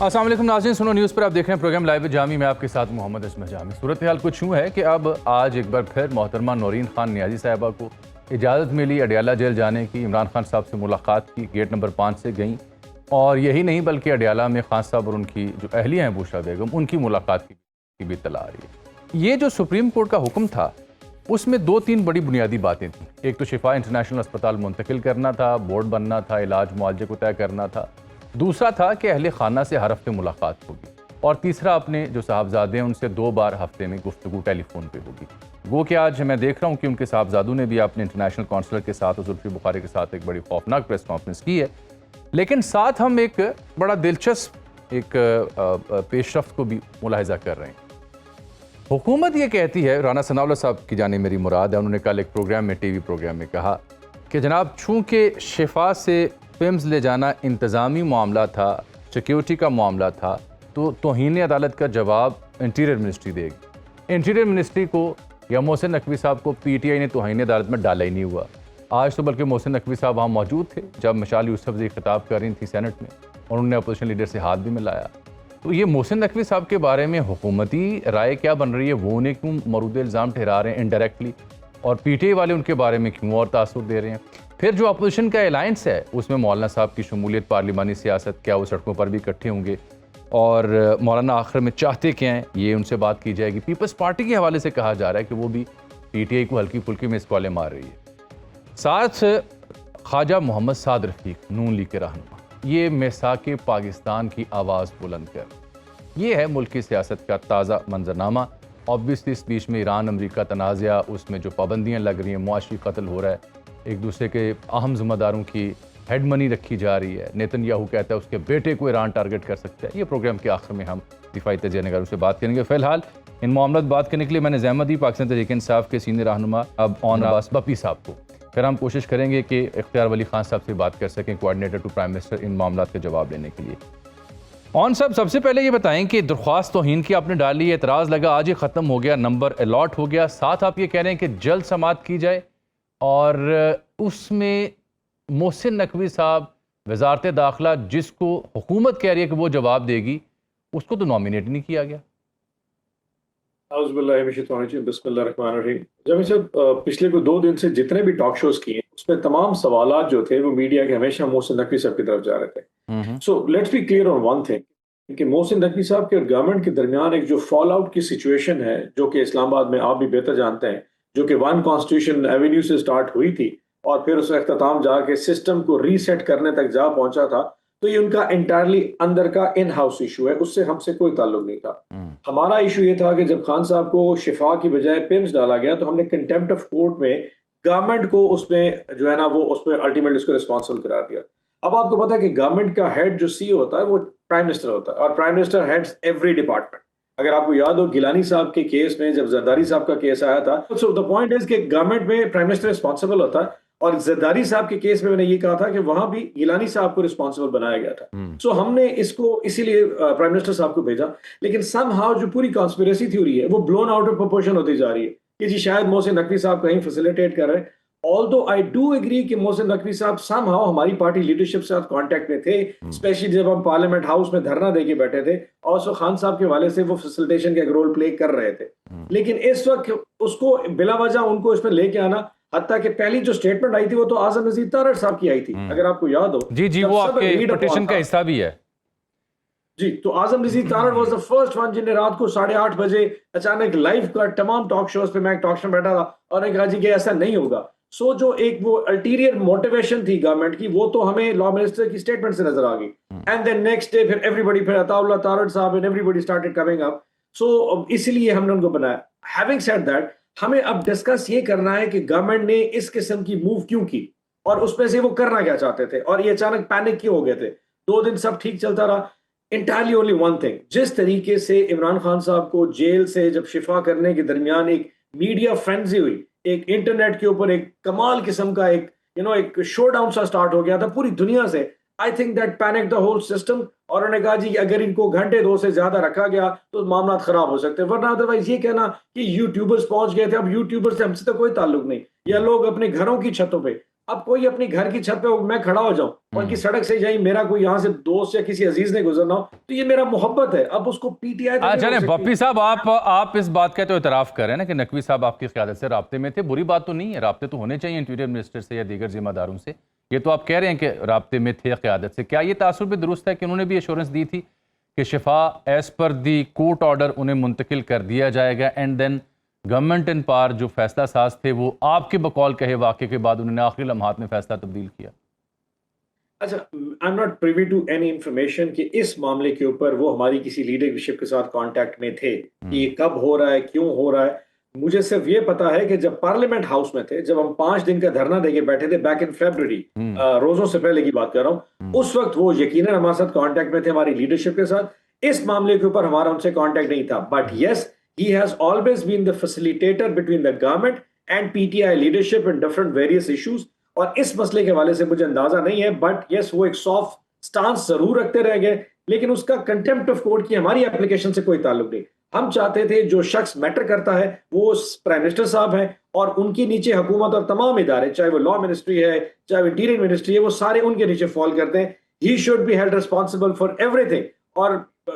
السلام علیکم ناظرین، سنو نیوز پر آپ دیکھ رہے ہیں پروگرام لائیو جامی میں آپ کے ساتھ محمد اسمہ جامی۔ صورتحال کچھ یوں ہے کہ اب آج ایک بار پھر محترمہ نورین خان نیازی صاحبہ کو اجازت ملی اڈیالہ جیل جانے کی۔ عمران خان صاحب سے ملاقات کی، گیٹ نمبر 5 سے گئیں، اور یہی نہیں بلکہ اڈیالہ میں خان صاحب اور ان کی جو اہلیہ ہیں بوشا بیگم، ان کی ملاقات کی بھی اطلاع آ رہی ہے۔ یہ جو سپریم کورٹ کا حکم تھا اس میں 2-3 بڑی بنیادی باتیں تھیں۔ ایک تو شفا انٹرنیشنل اسپتال منتقل کرنا تھا، بورڈ بننا تھا، علاج معالجے کو طے کرنا تھا۔ دوسرا تھا کہ اہل خانہ سے ہر ہفتے ملاقات ہوگی، اور تیسرا اپنے جو صاحبزادے ہیں ان سے 2 بار ہفتے میں گفتگو ٹیلی فون پہ ہوگی۔ وہ کہ آج میں دیکھ رہا ہوں کہ ان کے صاحبزادوں نے بھی اپنے انٹرنیشنل کونسلر کے ساتھ اور زلفی بخاری کے ساتھ ایک بڑی خوفناک پریس کانفرنس کی ہے، لیکن ساتھ ہم ایک بڑا دلچسپ ایک پیش رفت کو بھی ملاحظہ کر رہے ہیں۔ حکومت یہ کہتی ہے، رانا ثناء اللہ صاحب کی جانب میری مراد ہے، انہوں نے کل ایک پروگرام میں ٹی وی پروگرام میں کہا کہ جناب چونکہ شفا سے پیمز لے جانا انتظامی معاملہ تھا، سیکیورٹی کا معاملہ تھا، تو توہین عدالت کا جواب انٹیریئر منسٹری دے گی۔ انٹیریئر منسٹری کو یا محسن نقوی صاحب کو پی ٹی آئی نے توہین عدالت میں ڈالا ہی نہیں ہوا۔ آج تو بلکہ محسن نقوی صاحب وہاں موجود تھے جب مشال یوسفزئی خطاب کر رہی تھی سینٹ میں، اور انہوں نے اپوزیشن لیڈر سے ہاتھ بھی ملایا۔ تو یہ محسن نقوی صاحب کے بارے میں حکومتی رائے کیا بن رہی ہے؟ وہ انہیں کیوں مورود الزام ٹھہرا رہے ہیں انڈائریکٹلی، اور پی ٹی آئی والے ان کے بارے میں کیوں اور تاثر دے رہے ہیں؟ پھر جو اپوزیشن کا الائنس ہے اس میں مولانا صاحب کی شمولیت، پارلیمانی سیاست، کیا وہ سڑکوں پر بھی اکٹھے ہوں گے، اور مولانا آخر میں چاہتے کیا ہیں، یہ ان سے بات کی جائے گی۔ پیپلز پارٹی کے حوالے سے کہا جا رہا ہے کہ وہ بھی پی ٹی آئی کو ہلکی پھلکی میں اسکالے مار رہی ہے۔ ساتھ خواجہ محمد سعد رفیق، نون لیگ کے رہنما، یہ میثاق پاکستان کی آواز بلند کر، یہ ہے ملک کی سیاست کا تازہ منظرنامہ۔ اوبویسلی اس بیچ میں ایران امریکہ تنازعہ، اس میں جو پابندیاں لگ رہی ہیں، معاشی قتل ہو رہا ہے، ایک دوسرے کے اہم ذمہ داروں کی ہیڈ منی رکھی جا رہی ہے، نیتن یاہو کہتا ہے اس کے بیٹے کو ایران ٹارگٹ کر سکتا ہے۔ یہ پروگرام کے آخر میں ہم دفاعی تجزیہ نگاروں سے بات کریں گے۔ فی الحال ان معاملات بات کرنے کے لیے میں نے زحمت دی پاکستان تحریک انصاف کے سینئر رہنما اب اون عباس بپی صاحب کو۔ پھر ہم کوشش کریں گے کہ اختیار ولی خان صاحب سے بات کر سکیں، کوآرڈینیٹر ٹو پرائم منسٹر، ان معاملات کا جواب لینے کے لیے۔ اون صاحب، سب سے پہلے یہ بتائیں کہ درخواست توہین کی آپ نے ڈالی، اعتراض لگا، آج ہی ختم ہو گیا، نمبر الاٹ ہو گیا، ساتھ آپ یہ کہہ رہے ہیں کہ جلد سماعت کی جائے، اور اس میں محسن نقوی صاحب وزارت داخلہ جس کو حکومت کہہ رہی ہے کہ وہ جواب دے گی، اس کو تو نامینیٹ نہیں کیا گیا۔ اعوذ باللہ من الشیطان الرجیم، بسم اللہ الرحمن الرحیم۔ جب صاحب پچھلے کوئی 2 دن سے جتنے بھی ٹاک شوز کیے اس میں تمام سوالات جو تھے وہ میڈیا کے ہمیشہ محسن نقوی صاحب کی طرف جا رہے تھے۔ So let's be clear on one thing کہ محسن نقوی صاحب کے اور گورنمنٹ کے درمیان ایک جو فال آؤٹ کی سچویشن ہے، جو کہ اسلام آباد میں آپ بھی بہتر جانتے ہیں، جو کہ 1 کانسٹیٹیوشن ایونیو سے سٹارٹ ہوئی تھی اور پھر اس اختتام جا کے سسٹم کو ریسیٹ کرنے تک جا پہنچا تھا، تو یہ ان کا انٹائرلی اندر کا ان ہاؤس ایشو ہے، اس سے ہم سے کوئی تعلق نہیں تھا۔ ہمارا ایشو یہ تھا کہ جب خان صاحب کو شفا کی بجائے پیمز ڈالا گیا تو ہم نے کنٹیمپٹ آف کورٹ میں گورنمنٹ کو اس میں جو ہے نا وہ اس میں الٹیمیٹلی اس کو ریسپانسبل قرار دیا۔ اب آپ کو پتا ہے کہ گورنمنٹ کا ہیڈ جو سی ہوتا ہے وہ پرائم منسٹر ہوتا ہے، اور prime minister heads every department. اگر آپ کو یاد ہو گیلانی صاحب کے کیس میں جب زرداری صاحب کا کیس آیا تھا، سو دا پوائنٹ از کہ گورنمنٹ میں پرائم منسٹر ریسپانسبل ہوتا ہے، اور زرداری صاحب کے کیس میں نے یہ کہا تھا کہ وہاں بھی گیلانی صاحب کو ریسپانسبل بنایا گیا تھا۔ سو ہم نے اس کو اسی لیے پرائم منسٹر صاحب کو بھیجا، لیکن سم ہاؤ جو پوری کانسپیریسی تھیوری ہے وہ بلون آؤٹ آف پروپورشن ہوتی جا رہی ہے کہ جی شاید محسن نقوی صاحب کہیں فیسیلیٹیٹ کر رہے ہیں۔ although I do agree کہ محسن نقوی صاحب سم ہاؤ ہماری پارٹی لیڈرشپ سے کانٹیکٹ میں تھے، اسپیشلی جب ہم پارلیمنٹ ہاؤس میں دھرنا دے کے بیٹھے تھے، اور سو خان صاحب کے حوالے سے وہ فیسیلیٹیشن کا ایک رول پلے کر رہے تھے، لیکن اس وقت اس کو بلا وجہ ان کو اس میں لے کے آنا، حتیٰ کہ پہلی جو سٹیٹمنٹ آئی تھی وہ تو اعظم نذیر تارڑ صاحب کی آئی تھی، اگر آپ کو یاد ہو۔ جی وہ آپ کے پٹیشن کا حصہ بھی ہے۔ جی، تو Azam Nazir Tarar was the first one جن نے رات کو 8:30 بجے اچانک لائیو کا تمام ٹاک شوز پہ، میں ٹاک شو میں بیٹھا تھا، اور نے کہا جی کہ ایسا نہیں ہوگا۔ سو جو ایک وہ الٹیریئر موٹیویشن تھی گورنمنٹ کی، وہ تو ہمیں لا منسٹر کی سٹیٹمنٹ سے نظر آ گئی، اینڈ دین نیکسٹ ڈے پھر ایوری بڈی، پھر Atta Ullah Tarar sahab and everybody started coming up. So اسی لیے ہم نے ان کو بنایا۔ ہیونگ سیڈ دیٹ، ہمیں اب ڈسکس یہ کرنا ہے کہ گورنمنٹ نے اس قسم کی موو کیوں کی، اور اس میں سے وہ کرنا کیا چاہتے تھے، اور یہ اچانک پینک کیوں ہو گئے تھے۔ 2 دن سب ٹھیک چلتا رہا، انٹائرلی اونلی ون تھنگ، جس طریقے سے عمران خان صاحب کو جیل سے جب شفا کرنے کے درمیان ایک میڈیا فرینزی ہوئی، ایک انٹرنیٹ کے اوپر ایک کمال قسم کا ایک شو ڈاؤن سا سٹارٹ ہو گیا تھا پوری دنیا سے۔ I think that panic the whole system, اور انہوں نے کہا جی اگر ان کو گھنٹے 2 سے زیادہ رکھا گیا تو معاملات خراب ہو سکتے ہیں، ورنہ ادروائز یہ کہنا کہ یوٹیوبرز پہنچ گئے تھے، اب یوٹیوبر سے ہم سے تو کوئی تعلق نہیں، یا لوگ اپنے گھروں کی چھتوں پہ اب کوئی اپنی گھر کی چھت پہ میں کھڑا ہو جاؤں اور کی سڑک سے جائیں میرا کوئی یہاں سے دوست یا کسی عزیز نے گزرنا ہو تو یہ میرا محبت ہے. اب اس کو پی ٹی آئی چلیں بپی صاحب آپ اس بات کا تو اعتراف کر رہے ہیں نا کہ نقوی صاحب آپ کی قیادت سے رابطے میں تھے. بری بات تو نہیں ہے, رابطے تو ہونے چاہیے انٹیریئر منسٹر سے یا دیگر ذمہ داروں سے. یہ تو آپ کہہ رہے ہیں کہ رابطے میں تھے قیادت سے. کیا یہ تاثر بھی درست ہے کہ انہوں نے بھی ایشورنس دی تھی کہ شفا as per the court order انہیں منتقل کر دیا جائے گا, اینڈ دین گورنمنٹ ان پار جو فیصلہ ساز تھے وہ آپ کے بقول کہے واقعے کے بعد انہوں نے آخری لمحات میں فیصلہ تبدیل کیا؟ اچھا, I am not privy to any information کہ اس معاملے کے اوپر وہ ہماری کسی لیڈرشپ کے ساتھ کانٹیکٹ میں تھے کہ یہ کب ہو رہا ہے, کیوں ہو رہا ہے. مجھے صرف یہ پتا ہے کہ جب پارلیمنٹ ہاؤس میں تھے, جب ہم 5 دن کا دھرنا دے کے بیٹھے تھے بیک ان فیبرری, روزوں سے پہلے کی بات کر رہا ہوں, اس وقت وہ یقیناً ہمارے ساتھ کانٹیکٹ میں تھے ہماری لیڈرشپ کے ساتھ. اس معاملے کے اوپر ہمارا ان سے کانٹیکٹ نہیں تھا, but yes he has always been the facilitator between the government and PTI leadership in different various issues. اور اس مسئلے کے حوالے سے مجھے اندازہ نہیں ہے, بٹ یس وہ ایک سافٹ سٹانس ضرور رکھتے رہ گئے, لیکن اس کا کنٹمپٹ آف کورٹ کی ہماری اپلیکیشن سے کوئی تعلق نہیں. ہم چاہتے تھے جو شخص میٹر کرتا ہے وہ پرائم منسٹر صاحب ہیں, اور ان کے نیچے حکومت اور تمام ادارے, چاہے وہ لا منسٹری ہے چاہے وہ انٹیریئر منسٹری ہے, وہ سارے ان کے نیچے فال کرتے ہیں. He should be held responsible for everything. اور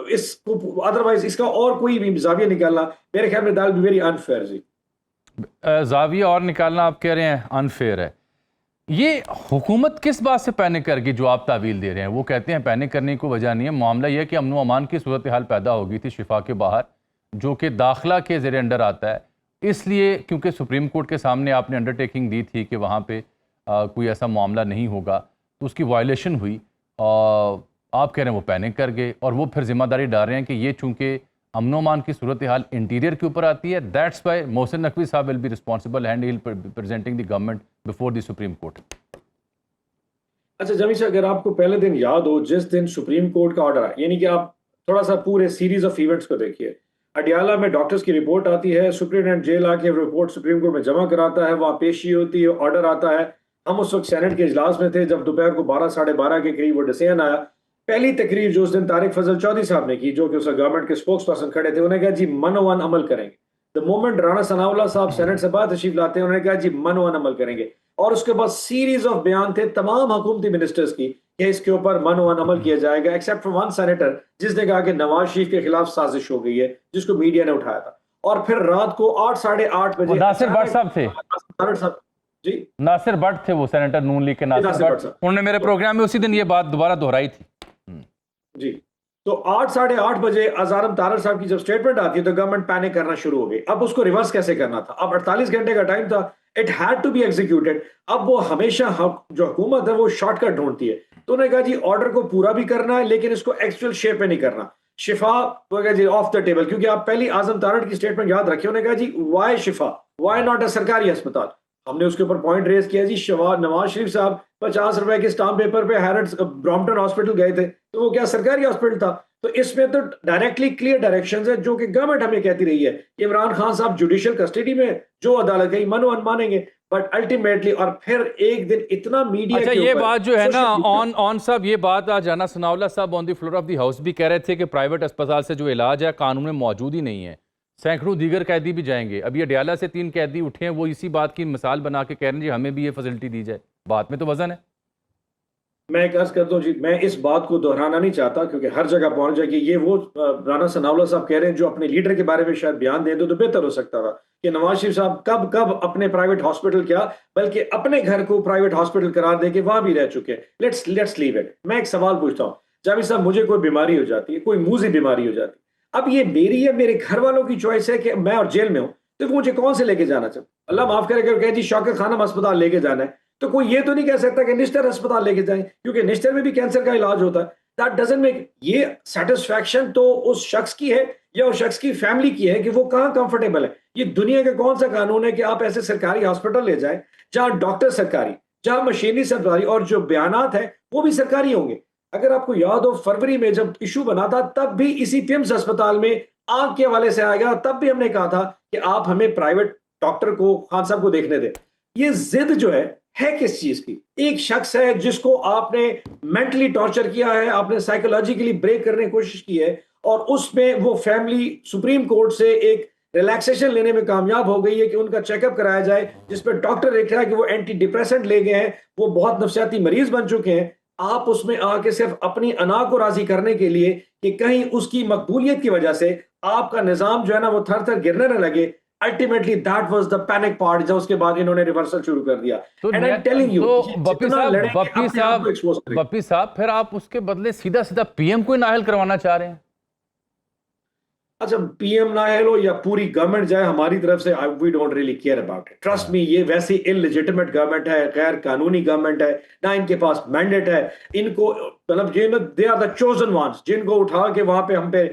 اس کو ادروائز اس کا اور کوئی بھی زاویہ نکالنا میرے خیال میں that will be very unfair. جی زاویہ اور نکالنا آپ کہہ رہے ہیں انفیئر ہے. یہ حکومت کس بات سے پینک کر گئی جو آپ تعویل دے رہے ہیں؟ وہ کہتے ہیں پینک کرنے کی وجہ نہیں ہے, معاملہ یہ ہے کہ امن و امان کی صورتحال پیدا ہو گئی تھی شفا کے باہر, جو کہ داخلہ کے زیر انڈر آتا ہے, اس لیے کیونکہ سپریم کورٹ کے سامنے آپ نے انڈرٹیکنگ دی تھی کہ وہاں پہ کوئی ایسا معاملہ نہیں ہوگا, تو اس کی وائلیشن ہوئی. آپ کہہ رہے ہیں وہ پینک کر گئے, اور وہ پھر ذمہ داری ڈال رہے ہیں کہ یہ چونکہ امن و امان کی صورتحال انٹیریئر کے اوپر آتی ہے, that's why Mohsin Naqvi sahab will be responsible and he will be presenting the government before the Supreme Court. اچھا جمی سے اگر آپ کو پہلے دن یاد ہو جس دن سپریم کورٹ کا آرڈر ہے, یعنی کہ آپ تھوڑا سا پورے سیریز آف ایونٹس کو دیکھیے. اڈیالہ میں ڈاکٹرز کی رپورٹ آتی ہے, سپرنٹینڈنٹ جیل آ کے رپورٹ سپریم کورٹ میں جمع کراتا ہے, وہاں پیشی ہوتی ہے, آرڈر آتا ہے. ہم اس وقت سینٹ کے اجلاس میں تھے جب دوپہر کو 12 ساڑھے 12 کے قریب وہ ڈیسیژن آیا. پہلی تقریر جو اس دن طارق فضل چودھری صاحب نے کی, جو کہ اس گورنمنٹ کے اسپوکس پرسن کھڑے تھے, انہوں نے کہا جی من و ون عمل کریں گے. دا مومنٹ رانا ثناء اللہ صاحب سینٹ سے باہر تشریف لاتے ہیں, انہوں نے کہا جی من و ون عمل کریں گے. اور اس کے بعد سیریز آف بیان تھے تمام حکومتی منسٹرز کی کہ اس کے اوپر من و ون عمل کیا جائے گا, ایکسیپٹ فرام ون سینیٹر جس نے کہا کہ نواز شریف کے خلاف سازش ہو گئی ہے, جس کو میڈیا نے اٹھایا تھا. اور پھر رات کو 8 ساڑھے 8 بجے ناصر بٹ صاحب تھے, جی ناصر بٹ تھے وہ سینیٹر نون لیگ کے ناصر بٹ, انہوں نے میرے پروگرام میں اسی دن یہ بات دوبارہ دہرائی تھی. جی تو 8 ساڑھے 8 بجے ازارم طارق صاحب کی جب سٹیٹمنٹ آتی ہے تو گورنمنٹ پینک کرنا شروع ہو گئی. اب اس کو ریورس کیسے کرنا تھا؟ اب 48 گھنٹے کا ٹائم تھا, it had to be executed. اب وہ ہمیشہ جو حکومت ہے وہ شارٹ کٹ ڈھونڈتی ہے, تو انہوں نے کہا جی آرڈر کو پورا بھی کرنا ہے لیکن اس کو ایکچوئل شیپ میں نہیں کرنا. شفا جی آف دا ٹیبل, کیونکہ آپ پہلی اعظم طارق کی سٹیٹمنٹ یاد رکھیں, انہوں نے کہا جی وائی شفا, وائی ناٹ اے سرکاری ہسپتال. ہم نے اس کے اوپر پوائنٹ ریز کیا جی نواز شریف صاحب 50 روپے کے سٹامپ پیپر پہ ہیرڈز برامپٹن ہاسپٹل گئے تھے, تو وہ کیا سرکاری ہاسپٹل تھا؟ تو اس میں تو ڈائریکٹلی کلیئر ڈائریکشنز ہیں جو کہ گورنمنٹ ہمیں کہتی رہی ہے کہ عمران خان صاحب جوڈیشل کسٹڈی میں جو عدالت گئی من و ان مانیں گے, بٹ الٹیمیٹلی. اور پھر ایک دن اتنا میڈیا اچھا یہ بات جو ہے نا آن صاحب, یہ بات آج رانا ثناء اللہ صاحب آن دی فلور آف دی ہاؤس بھی کہہ رہے تھے کہ پرائیویٹ اسپتال سے جو علاج ہے قانون میں موجود ہی نہیں ہے, سینکڑوں دیگر قیدی بھی جائیں گے. ابھی اڈیالہ سے 3 قیدی اٹھے ہیں, وہ اسی بات کی مثال بنا کے کہہ رہے ہیں جی ہمیں بھی یہ فیسلٹی دی جائے. بات میں تو وزن ہے. میں ایک عرض کرتا ہوں جی, میں اس بات کو دہرانا نہیں چاہتا کیونکہ ہر جگہ پہنچ جائے کہ یہ وہ رانا ثناء اللہ صاحب کہہ رہے ہیں جو اپنے لیڈر کے بارے میں شاید بیان دیں تو بہتر ہو سکتا تھا کہ نواز شریف صاحب کب اپنے پرائیویٹ ہاسپٹل کیا بلکہ اپنے گھر کو پرائیویٹ ہاسپٹل قرار دے کے وہاں بھی رہ چکے. Let's leave it. میں ایک سوال پوچھتا ہوں, جاوید صاحب مجھے کوئی بیماری ہو جاتی ہے, کوئی موذی بیماری ہو جاتی ہے, اب یہ میری یا میرے گھر والوں کی چوائس ہے کہ میں اور جیل میں ہوں, تو مجھے کون سے لے کے جانا چاہتا؟ اللہ معاف کرے کہ جی شوکت خانم ہسپتال لے کے جانا ہے, تو کوئی یہ تو نہیں کہہ سکتا کہ نشتر ہسپتال لے کے جائیں کیونکہ نشتر میں بھی کینسر کا علاج ہوتا ہے. That doesn't make. یہ سیٹسفیکشن تو اس شخص کی ہے یا اس شخص کی فیملی کی ہے کہ وہ کہاں کمفرٹیبل ہے. یہ دنیا کا کون سا قانون ہے کہ آپ ایسے سرکاری ہاسپٹل لے جائیں جہاں ڈاکٹر سرکاری, جہاں مشینری سرکاری اور جو بیانات ہیں وہ بھی سرکاری ہوں گے. اگر آپ کو یاد ہو فروری میں جب ایشو بنا تھا تب بھی اسی پیمز ہسپتال میں آنکھ کے حوالے سے آئے گا, تب بھی ہم نے کہا تھا کہ آپ ہمیں پرائیویٹ ڈاکٹر کو خان صاحب کو دیکھنے دیں. یہ ضد جو ہے کس چیز کی؟ ایک شخص ہے جس کو آپ نے مینٹلی ٹارچر کیا ہے, آپ نے سائیکولوجیکلی بریک کرنے کی کوشش کی ہے, اور اس میں وہ فیملی سپریم کورٹ سے ایک ریلیکسیشن لینے میں کامیاب ہو گئی ہے کہ ان کا چیک اپ کرایا جائے، جس پہ ڈاکٹر دیکھ رہا ہے کہ وہ اینٹی ڈپریسنٹ لے گئے ہیں، وہ بہت نفسیاتی مریض بن چکے ہیں. آپ اس میں آ کے صرف اپنی انا کو راضی کرنے کے لیے کہ کہیں اس کی مقبولیت کی وجہ سے آپ کا نظام جو ہے نا وہ تھر تھر گرنے نہ لگے. Ultimately that was the panic part, جب اس کے بعد انہوں نے ریورسل شروع کر دیا. And I'm telling you, Bappi sahab پھر آپ اس کے بدلے سیدھا سیدھا پی ایم کو نااہل کروانا چاہ رہے ہیں؟ اچھا پی ایم نااہل ہو یا پوری گورنمنٹ جائے، ہماری طرف سے we don't really care about it. Trust me, یہ ویسی انلیجیٹمیٹ گورنمنٹ ہے، غیر قانونی گورنمنٹ ہے، نہ ان کے پاس مینڈیٹ ہے. ان کو مطلب they are the chosen once, جن کو اٹھا کے وہاں پہ ہم پہ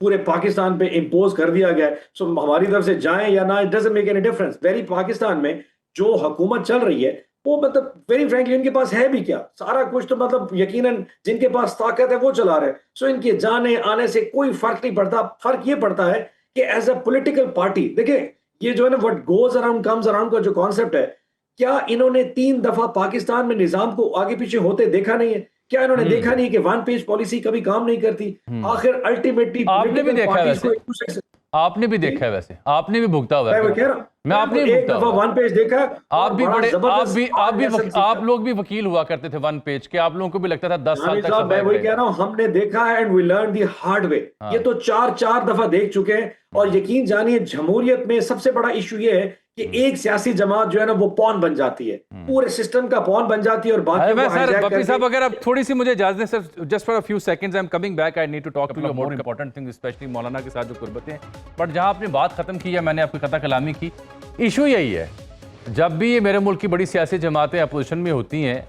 پورے پاکستان پہ امپوز کر دیا گیا ہے. سو ہماری طرف سے جائیں یا نہ، it doesn't make any difference. Very Pakistan میں جو حکومت چل رہی ہے وہ مطلب ویری فرینکلی ان کے پاس ہے بھی کیا؟ سارا کچھ تو مطلب یقیناً جن کے پاس طاقت ہے وہ چلا رہے. سو ان کے جانے آنے سے کوئی فرق نہیں پڑتا. فرق یہ پڑتا ہے کہ ایز اے پولیٹیکل پارٹی، دیکھیں یہ جو ہے نا what goes around comes around کا جو کانسیپٹ ہے، کیا انہوں نے 3 دفعہ پاکستان میں نظام کو آگے پیچھے ہوتے دیکھا نہیں ہے؟ کیا انہوں نے دیکھا نہیں کہ 1 پیج پالیسی کبھی کام نہیں کرتی؟ آخر الٹیمیٹلی آپ نے بھی دیکھا ہے ویسے، آپ نے بھی دیکھا ہے ویسے، آپ نے بھی بھگتا ہوا ہے. میں آپ نے ایک دفعہ 1 پیج دیکھا. آپ بھی بڑے آپ لوگ بھی وکیل ہوا کرتے تھے 1 پیج کے، آپ لوگوں کو بھی لگتا تھا 10 سال تک. میں وہی کہہ رہا ہوں، ہم نے دیکھا ہے and we learn the hard way. یہ تو 4 دفعہ دیکھ چکے ہیں. اور یقین جانیے جمہوریت میں سب سے بڑا ایشو یہ ہے کہ ایک سیاسی جماعت جو ہے نا وہ پون بن جاتی ہے، پورے سسٹم کا پون بن جاتی ہے. اور باقی بپی صاحب اگر آپ تھوڑی سی مجھے اجازت دیں sir, just for few seconds I'm coming back, I need to talk to you more important things, especially مولانا کے ساتھ جو قربتیں. بٹ جہاں آپ نے بات ختم کی ہے، میں نے آپ کی قطع کلامی کی. ایشو یہی ہے، جب بھی یہ میرے ملک کی بڑی سیاسی جماعتیں اپوزیشن میں ہوتی ہیں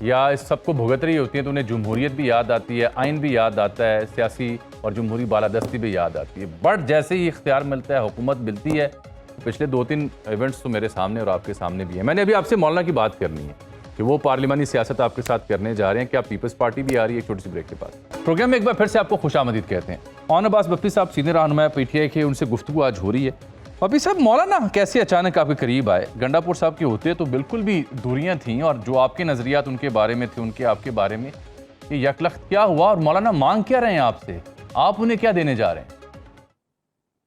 یا اس سب کو بھگت رہی ہوتی ہیں، تو انہیں جمہوریت بھی یاد آتی ہے، آئین بھی یاد آتا ہے، سیاسی اور جمہوری بالادستی بھی یاد آتی ہے. بٹ جیسے ہی اختیار ملتا ہے، حکومت ملتی ہے، پچھلے 2-3 ایونٹس تو میرے سامنے اور آپ کے سامنے بھی ہیں. میں نے ابھی آپ سے مولانا کی بات کرنی ہے کہ وہ پارلیمانی سیاست آپ کے ساتھ کرنے جا رہے ہیں کہ آپ پیپلز پارٹی بھی آ رہی ہے. چھوٹی سی بریک کے بعد پروگرام میں ایک بار پھر سے آپ کو خوش آمدید کہتے ہیں. اون عباس بپی صاحب سینئر رہنما پی ٹی آئی کے، ان سے گفتگو آج ہو رہی ہے. بپی صاحب، مولانا کیسے اچانک آپ کے قریب آئے؟ گنڈا پور صاحب کے ہوتے تو بالکل بھی دوریاں تھیں، اور جو آپ کے نظریات ان کے بارے میں تھے، ان کے آپ کے بارے میں، یہ یکلخت کیا ہوا؟ اور مولانا مانگ کیا رہے ہیں آپ سے؟ آپ انہیں کیا دینے جا رہے ہیں؟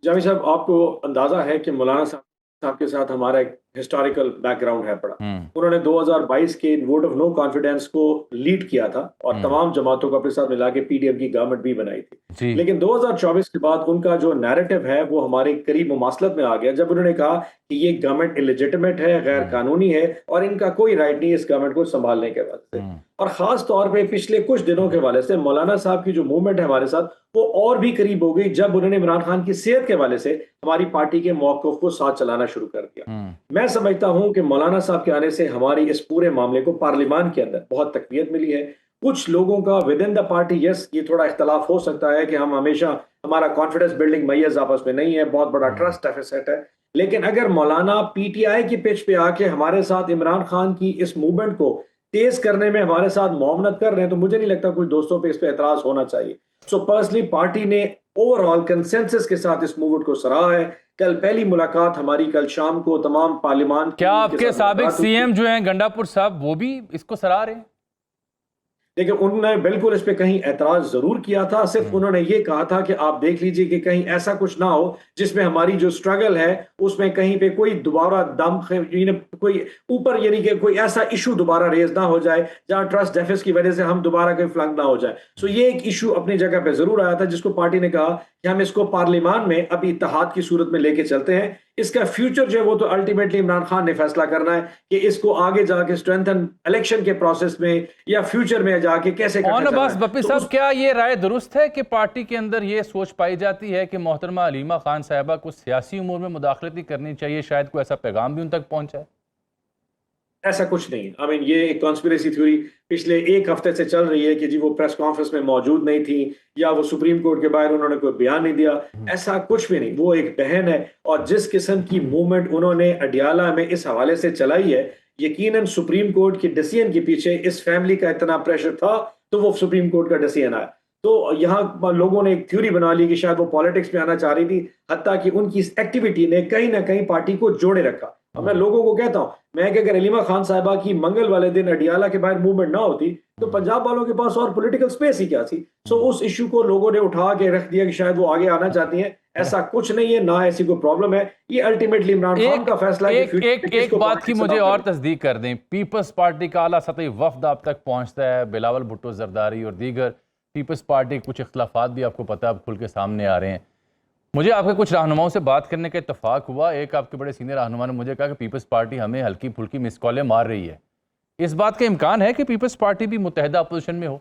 جاوید صاحب، آپ کو اندازہ ہے کہ مولانا صاحب کے ساتھ ہمارا ایک ہسٹوریکل بیک گراؤنڈ ہے بڑا. انہوں نے 2022 کے ووٹ آف نو کانفیڈنس کو لیڈ کیا تھا اور تمام جماعتوں کو اپنے ساتھ ملا کے پی ڈی ایم کی گورنمنٹ بھی بنائی تھی. لیکن 2024 کے بعد ان کا جو نیریٹو ہے وہ ہمارے قریب مماثلت میں آ گیا، جب انہوں نے کہا کہ یہ گورنمنٹ انلیجیٹمیٹ ہے، غیر قانونی ہے، اور ان کا کوئی رائٹ نہیں اس گورنمنٹ کو سنبھالنے کے بعد سے. اور خاص طور پہ پچھلے کچھ دنوں کے حوالے سے مولانا صاحب کی جو موومنٹ ہے ہمارے ساتھ، وہ اور بھی قریب ہو گئی جب انہوں نے عمران خان کی صحت کے حوالے سے ہماری پارٹی کے موقف کو ساتھ چلانا شروع کر دیا. میں سمجھتا ہوں کہ مولانا صاحب کے آنے سے ہماری اس پورے معاملے کو پارلیمان کے اندر بہت تقویت ملی ہے. کچھ لوگوں کا ود ان دا پارٹی یس یہ تھوڑا اختلاف ہو سکتا ہے کہ ہم ہمیشہ ہمارا کانفیڈنس بلڈنگ میز آپس میں نہیں ہے، بہت بڑا ٹرسٹ ڈیفیسٹ ہے. لیکن اگر مولانا پی ٹی آئی کی پچ پہ آ کے ہمارے ساتھ عمران خان کی اس موومنٹ کو تیز کرنے میں ہمارے ساتھ معاونت کر رہے ہیں، تو مجھے نہیں لگتا کچھ دوستوں پہ اس پہ اعتراض ہونا چاہیے. سو پرسنلی پارٹی نے اوور آل کنسنسس کے ساتھ اس موومنٹ کو سراہا ہے. کل پہلی ملاقات ہماری کل شام کو تمام پارلیمان، کیا آپ کے سابق سی ایم جو ہیں گنڈا پور صاحب، وہ بھی اس کو سراہ رہے ہیں؟ لیکن انہوں نے بالکل اس پہ کہیں اعتراض ضرور کیا تھا. صرف انہوں نے یہ کہا تھا کہ آپ دیکھ لیجئے کہ کہیں ایسا کچھ نہ ہو جس میں ہماری جو سٹرگل ہے اس میں کہیں پہ کوئی دوبارہ کوئی اوپر یعنی کہ کوئی ایسا ایشو دوبارہ ریز نہ ہو جائے جہاں ٹرسٹ ڈیفیسٹ کی وجہ سے ہم دوبارہ کوئی فلنگ نہ ہو جائے. سو یہ ایک ایشو اپنی جگہ پہ ضرور آیا تھا، جس کو پارٹی نے کہا کہ ہم اس کو پارلیمان میں ابھی اتحاد کی صورت میں لے کے چلتے ہیں. اس کا فیوچر جو ہے وہ تو الٹیمیٹلی عمران خان نے فیصلہ کرنا ہے کہ اس کو آگے جا کے اسٹرینتھن الیکشن کے پروسیس میں یا فیوچر میں جا کے کیسے کرنا ہے. بس بپی صاحب، کیا یہ رائے درست ہے کہ پارٹی کے اندر یہ سوچ پائی جاتی ہے کہ محترمہ علیمہ خان صاحبہ کو سیاسی امور میں مداخلت نہیں کرنی چاہیے؟ شاید کوئی ایسا پیغام بھی ان تک پہنچا ہے. ایسا کچھ نہیں. یہ ایک کانسپریسی تھیوری پچھلے ایک ہفتے سے چل رہی ہے کہ جی وہ پریس کانفرنس میں موجود نہیں تھی یا وہ سپریم کورٹ کے باہر انہوں نے کوئی بیان نہیں دیا. ایسا کچھ بھی نہیں. وہ ایک بہن ہے، اور جس قسم کی موومنٹ انہوں نے اڈیالہ میں اس حوالے سے چلائی ہے، یقیناً سپریم کورٹ کی ڈیسیژن کے پیچھے اس فیملی کا اتنا پریشر تھا تو وہ سپریم کورٹ کا ڈیسیژن آیا. تو یہاں لوگوں نے ایک تھیوری بنا لی کہ شاید وہ پالیٹکس میں آنا چاہ رہی تھی، حتیٰ کہ ان کی اس ایکٹیویٹی نے کہیں نہ کہیں پارٹی کو جوڑے رکھا. اور میں لوگوں کو کہتا ہوں میں کہ اگر علیمہ خان صاحبہ کی منگل والے دن اڈیالہ کے باہر موومنٹ نہ ہوتی تو پنجاب والوں کے پاس اور پولیٹیکل سپیس ہی کیا تھی. سو اس ایشو کو لوگوں نے اٹھا کے رکھ دیا کہ شاید وہ آگے آنا چاہتی ہیں. ایسا کچھ نہیں ہے، نہ ایسی کوئی پرابلم ہے. یہ الٹیمیٹلی عمران خان کا فیصلہ ہے کہ ایک بات کی مجھے اور تصدیق کر دیں. پیپلز پارٹی کا اعلیٰ سطحی وفد آپ تک پہنچتا ہے، بلاول بھٹو زرداری اور دیگر پیپلز پارٹی کچھ اختلافات بھی آپ کو پتہ اب کھل کے سامنے آ رہے ہیں. مجھے آپ کے کچھ رہنماؤں سے بات کرنے کا اتفاق ہوا. ایک آپ کے بڑے سینئر رہنما نے مجھے کہا کہ پیپلز پارٹی ہمیں ہلکی پھلکی مس کالیں مار رہی ہے. اس بات کا امکان ہے کہ پیپلز پارٹی بھی متحدہ اپوزیشن میں ہو؟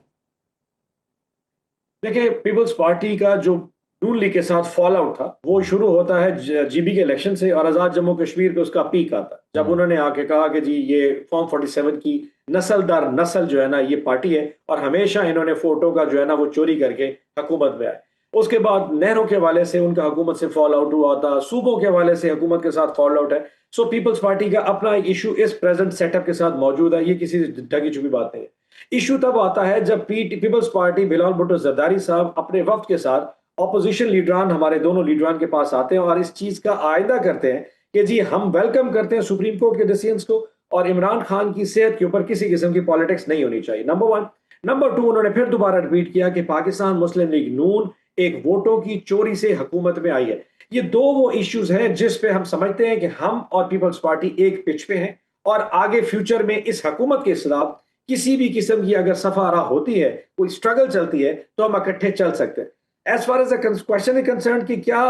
دیکھیں پیپلز پارٹی کا جو نون لیگ کے ساتھ فال آؤٹ تھا وہ شروع ہوتا ہے جی بی کے الیکشن سے، اور آزاد جموں کشمیر پہ اس کا پیک آتا ہے جب انہوں نے آ کے کہا کہ جی یہ فارم 47 کی نسل در نسل جو ہے نا یہ پارٹی ہے، اور ہمیشہ انہوں نے فوٹو کا جو ہے نا وہ چوری کر کے حکومت میں آئے. اس کے بعد نہروں کے حوالے سے ان کا حکومت سے فال آؤٹ ہوا تھا، صوبوں کے حوالے سے حکومت کے ساتھ فال آؤٹ ہے. سو پیپلز پارٹی کا اپنا ایک ایشو اس پریزنٹ سیٹ اپ کے ساتھ موجود ہے، یہ کسی ڈھکی چھپی بات نہیں ہے. ایشو تب آتا ہے جب پیپلز پارٹی بلاول بھٹو زرداری صاحب اپنے وفد کے ساتھ اپوزیشن لیڈران ہمارے دونوں لیڈران کے پاس آتے ہیں اور اس چیز کا آئندہ کرتے ہیں کہ جی ہم ویلکم کرتے ہیں سپریم کورٹ کے ڈیسیژنز کو، اور عمران خان کی صحت کے اوپر کسی قسم کی پالیٹکس نہیں ہونی چاہیے. نمبر 1. نمبر 2 انہوں نے پھر دوبارہ ریپیٹ کیا کہ پاکستان مسلم لیگ نون ایک ووٹوں کی چوری سے حکومت میں آئی ہے. یہ دو وہ ایشوز ہیں جس پہ ہم سمجھتے ہیں کہ ہم اور پیپلز پارٹی ایک پچ پہ ہیں، اور آگے فیوچر میں اس حکومت کے خلاف کسی بھی قسم کی اگر صفحہ راہ ہوتی ہے، کوئی سٹرگل چلتی ہے تو ہم اکٹھے چل سکتے ہیں. As far as a question is concerned کہ کیا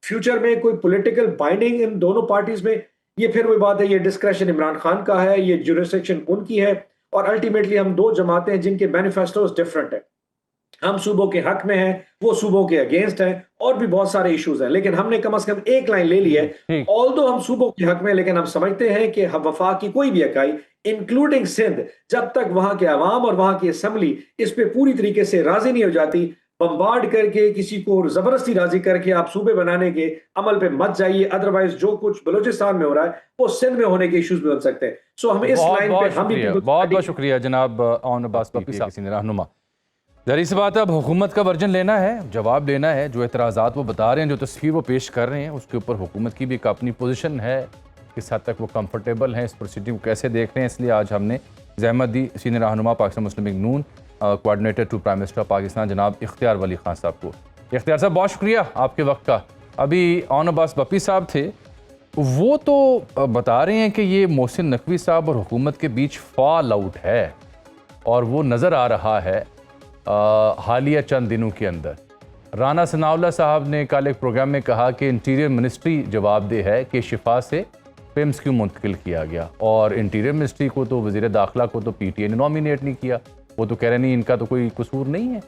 فیوچر میں کوئی پولیٹیکل بائنڈنگ ان دونوں پارٹیز میں، یہ پھر وہی بات ہے، یہ ڈسکریشن عمران خان کا ہے، یہ جورسڈکشن ان کی ہے، اور الٹیمیٹلی ہم دو جماعتیں ہیں جن کے مینیفیسٹوز ڈفرنٹ ہیں. ہم صوبوں کے حق میں ہیں، وہ صوبوں کے اگینسٹ ہیں، اور بھی بہت سارے ایشوز ہیں، لیکن ہم نے کم از کم ایک لائن لے لی ہے. آلدو ہم صوبوں کے حق میں، لیکن ہم سمجھتے ہیں کہ وفاق کی کوئی بھی اکائی انکلوڈنگ سندھ جب تک وہاں کے عوام اور وہاں کی اسمبلی اس پہ پوری طریقے سے راضی نہیں ہو جاتی، بمبارڈ کر کے کسی کو زبردستی راضی کر کے آپ صوبے بنانے کے عمل پہ مت جائیے. ادروائز جو کچھ بلوچستان میں ہو رہا ہے وہ سندھ میں ہونے کے ایشوز بھی بن سکتے ہیں. سو ہم اس لائن پہ ہم بھی بہت شکریہ جناب اون عباس بپی صاحب سینئر رہنما. ظاہر سی بات ہے اب حکومت کا ورژن لینا ہے، جواب لینا ہے. جو اعتراضات وہ بتا رہے ہیں، جو تصویر وہ پیش کر رہے ہیں، اس کے اوپر حکومت کی بھی ایک اپنی پوزیشن ہے، کس حد تک وہ کمفرٹیبل ہیں، اس پروسیڈنگ کو کیسے دیکھ رہے ہیں. اس لیے آج ہم نے زحمت دی سینئر رہنما Pakistan Muslim League Noon coordinator to prime minister Pakistan جناب اختیار ولی خان صاحب کو. اختیار صاحب بہت شکریہ آپ کے وقت کا. ابھی اون عباس بپی صاحب تھے، وہ تو بتا رہے ہیں کہ یہ محسن نقوی صاحب اور حکومت کے بیچ فال آؤٹ ہے، اور وہ نظر آ رہا ہے حالیہ چند دنوں کے اندر. رانا ثناء اللہ صاحب نے کل ایک پروگرام میں کہا کہ انٹیریئر منسٹری جواب دہ ہے کہ شفا سے پیمز کیوں منتقل کیا گیا، اور انٹیریئر منسٹری کو تو وزیر داخلہ کو تو پی ٹی اے نے نامینیٹ نہیں کیا. وہ تو کہہ رہے نہیں ان کا تو کوئی قصور نہیں ہے.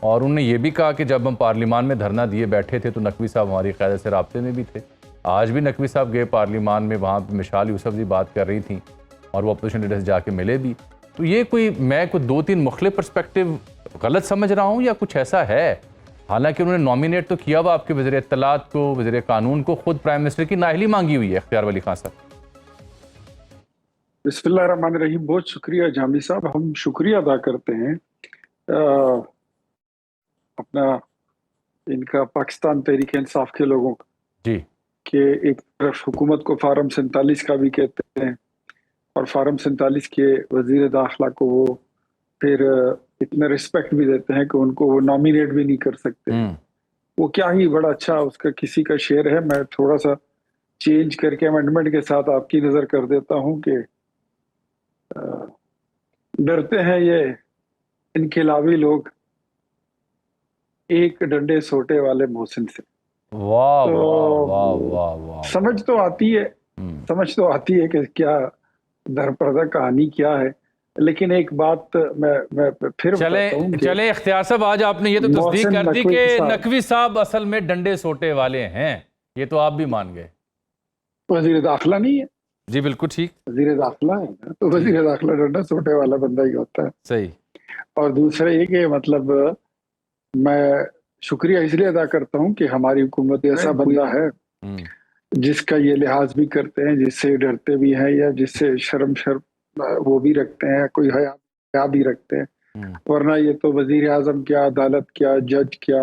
اور انہوں نے یہ بھی کہا کہ جب ہم پارلیمان میں دھرنا دیے بیٹھے تھے تو نقوی صاحب ہماری قیادت سے رابطے میں بھی تھے. آج بھی نقوی صاحب گئے پارلیمان میں، وہاں پہ مشال یوسف جی بات کر رہی تھیں اور وہ اپوزیشن لیڈر سے جا کے ملے بھی. تو یہ میں کوئی 2-3 مختلف پرسپیکٹیو غلط سمجھ رہا ہوں یا کچھ ایسا ہے؟ حالانکہ انہوں نے نامینیٹ تو کیا ہوا آپ کے وزیر اطلاعات کو، وزیر قانون کو، خود پرائم منسٹر کی نااہلی مانگی ہوئی ہے اختیار ولی خان صاحب. بسم اللہ الرحمن الرحیم. بہت شکریہ جامی صاحب. ہم شکریہ ادا کرتے ہیں اپنا ان کا پاکستان تحریک انصاف کے لوگوں کا، جی، کہ ایک طرف حکومت کو فارم 47 کا بھی کہتے ہیں، اور فارم 47 کے وزیر داخلہ کو وہ پھر اتنا رسپیکٹ بھی دیتے ہیں کہ ان کو وہ نامینیٹ بھی نہیں کر سکتے. وہ کیا ہی بڑا اچھا اس کا کسی کا شعر ہے. میں تھوڑا سا چینج کر کے امینڈمنٹ کے ساتھ آپ کی نظر کر دیتا ہوں کہ ڈرتے ہیں یہ انقلابی لوگ ایک ڈنڈے سوٹے والے محسن سے. واہ واہ واہ واہ. سمجھ تو آتی ہے کہ کیا در پردہ کہانی کیا ہے، لیکن ایک بات میں پھر چلے اختیار صاحب، آج آپ نے یہ تو تصدیق کر دی کہ نقوی صاحب اصل میں ڈنڈے سوٹے والے ہیں. یہ تو آپ بھی مان گئے. وزیر داخلہ نہیں ہے. جی بالکل ٹھیک، وزیر داخلہ ہے نا، تو وزیر داخلہ ڈنڈا سوٹے والا بندہ ہی ہوتا ہے. صحیح. اور دوسرا یہ کہ مطلب میں شکریہ اس لیے ادا کرتا ہوں کہ ہماری حکومت ایسا بندہ ہے جس کا یہ لحاظ بھی کرتے ہیں، جس سے ڈرتے بھی ہیں، یا جس سے شرم وہ بھی رکھتے ہیں، کوئی حیا بھی رکھتے ہیں. ورنہ یہ تو وزیر اعظم کیا، عدالت کیا، جج کیا،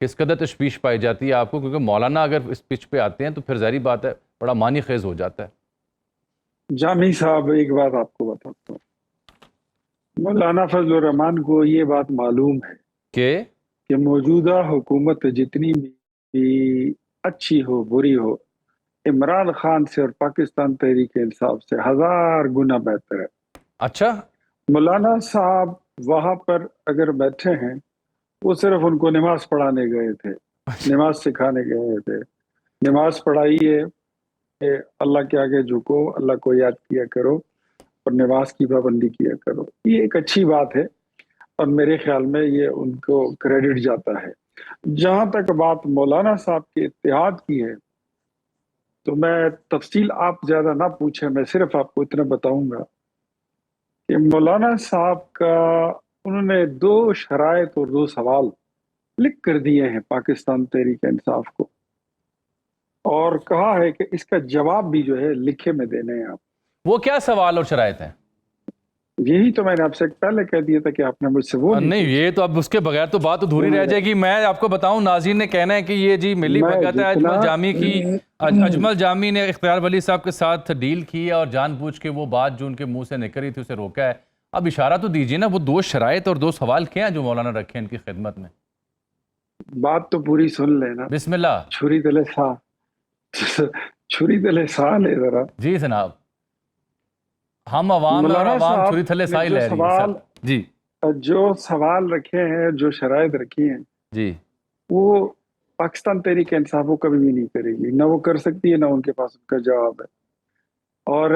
کس قدر تشویش پائی جاتی ہے آپ کو؟ کیونکہ مولانا اگر اس پچ پہ آتے ہیں تو پھر ظاہری بات ہے بڑا معنی خیز ہو جاتا ہے. جامی صاحب ایک بات آپ کو بتاتا ہوں، مولانا فضل الرحمان کو یہ بات معلوم ہے کہ موجودہ حکومت جتنی بھی اچھی ہو بری ہو، عمران خان سے اور پاکستان تحریک انصاف سے 1000 گنا بہتر ہے. اچھا. مولانا صاحب وہاں پر اگر بیٹھے ہیں، وہ صرف ان کو نماز پڑھانے گئے تھے، نماز سکھانے گئے تھے. نماز پڑھائی ہے کہ اللہ کے آگے جھکو، اللہ کو یاد کیا کرو اور نماز کی پابندی کیا کرو. یہ ایک اچھی بات ہے اور میرے خیال میں یہ ان کو کریڈٹ جاتا ہے. جہاں تک بات مولانا صاحب کے اتحاد کی ہے تو میں تفصیل آپ زیادہ نہ پوچھیں، میں صرف آپ کو اتنا بتاؤں گا کہ مولانا صاحب کا انہوں نے 2 شرائط اور 2 سوال لکھ کر دیے ہیں پاکستان تحریک انصاف کو، اور کہا ہے کہ اس کا جواب بھی جو ہے لکھے میں دینے ہیں آپ. وہ کیا سوال اور شرائط ہیں؟ یہی تو میں نے آپ سے پہلے کہہ دیا تھا کہ آپ نے مجھ سے وہ نہیں، یہ تو اب اس کے بغیر تو بات ادھوری رہ جائے گی. میں آپ کو بتاؤں، ناظرین نے کہنا ہے کہ یہ جی ملی بھگت ہے اجمل جامی کی. اجمل جامی نے اختیار ولی صاحب کے ساتھ ڈیل کی ہے اور جان بوجھ کے وہ بات جو ان کے منہ سے نکل رہی تھی اسے روکا ہے. اب اشارہ تو دیجیے نا، وہ 2 شرائط اور 2 سوال کیا ہیں جو مولانا رکھے ہیں ان کی خدمت میں؟ بات تو پوری سن لینا. بسم اللہ. چھری تلے سا لے ذرا. جی جناب، ہم عوام اور عوام چھری تھلے سائی لے رہی ہے. جی، جو سوال رکھے ہیں، جو شرائط رکھی ہیں، جی، وہ پاکستان تحریک انصاف وہ کبھی بھی نہیں کرے گی، نہ وہ کر سکتی ہے، نہ ان کے پاس ان کا جواب ہے. اور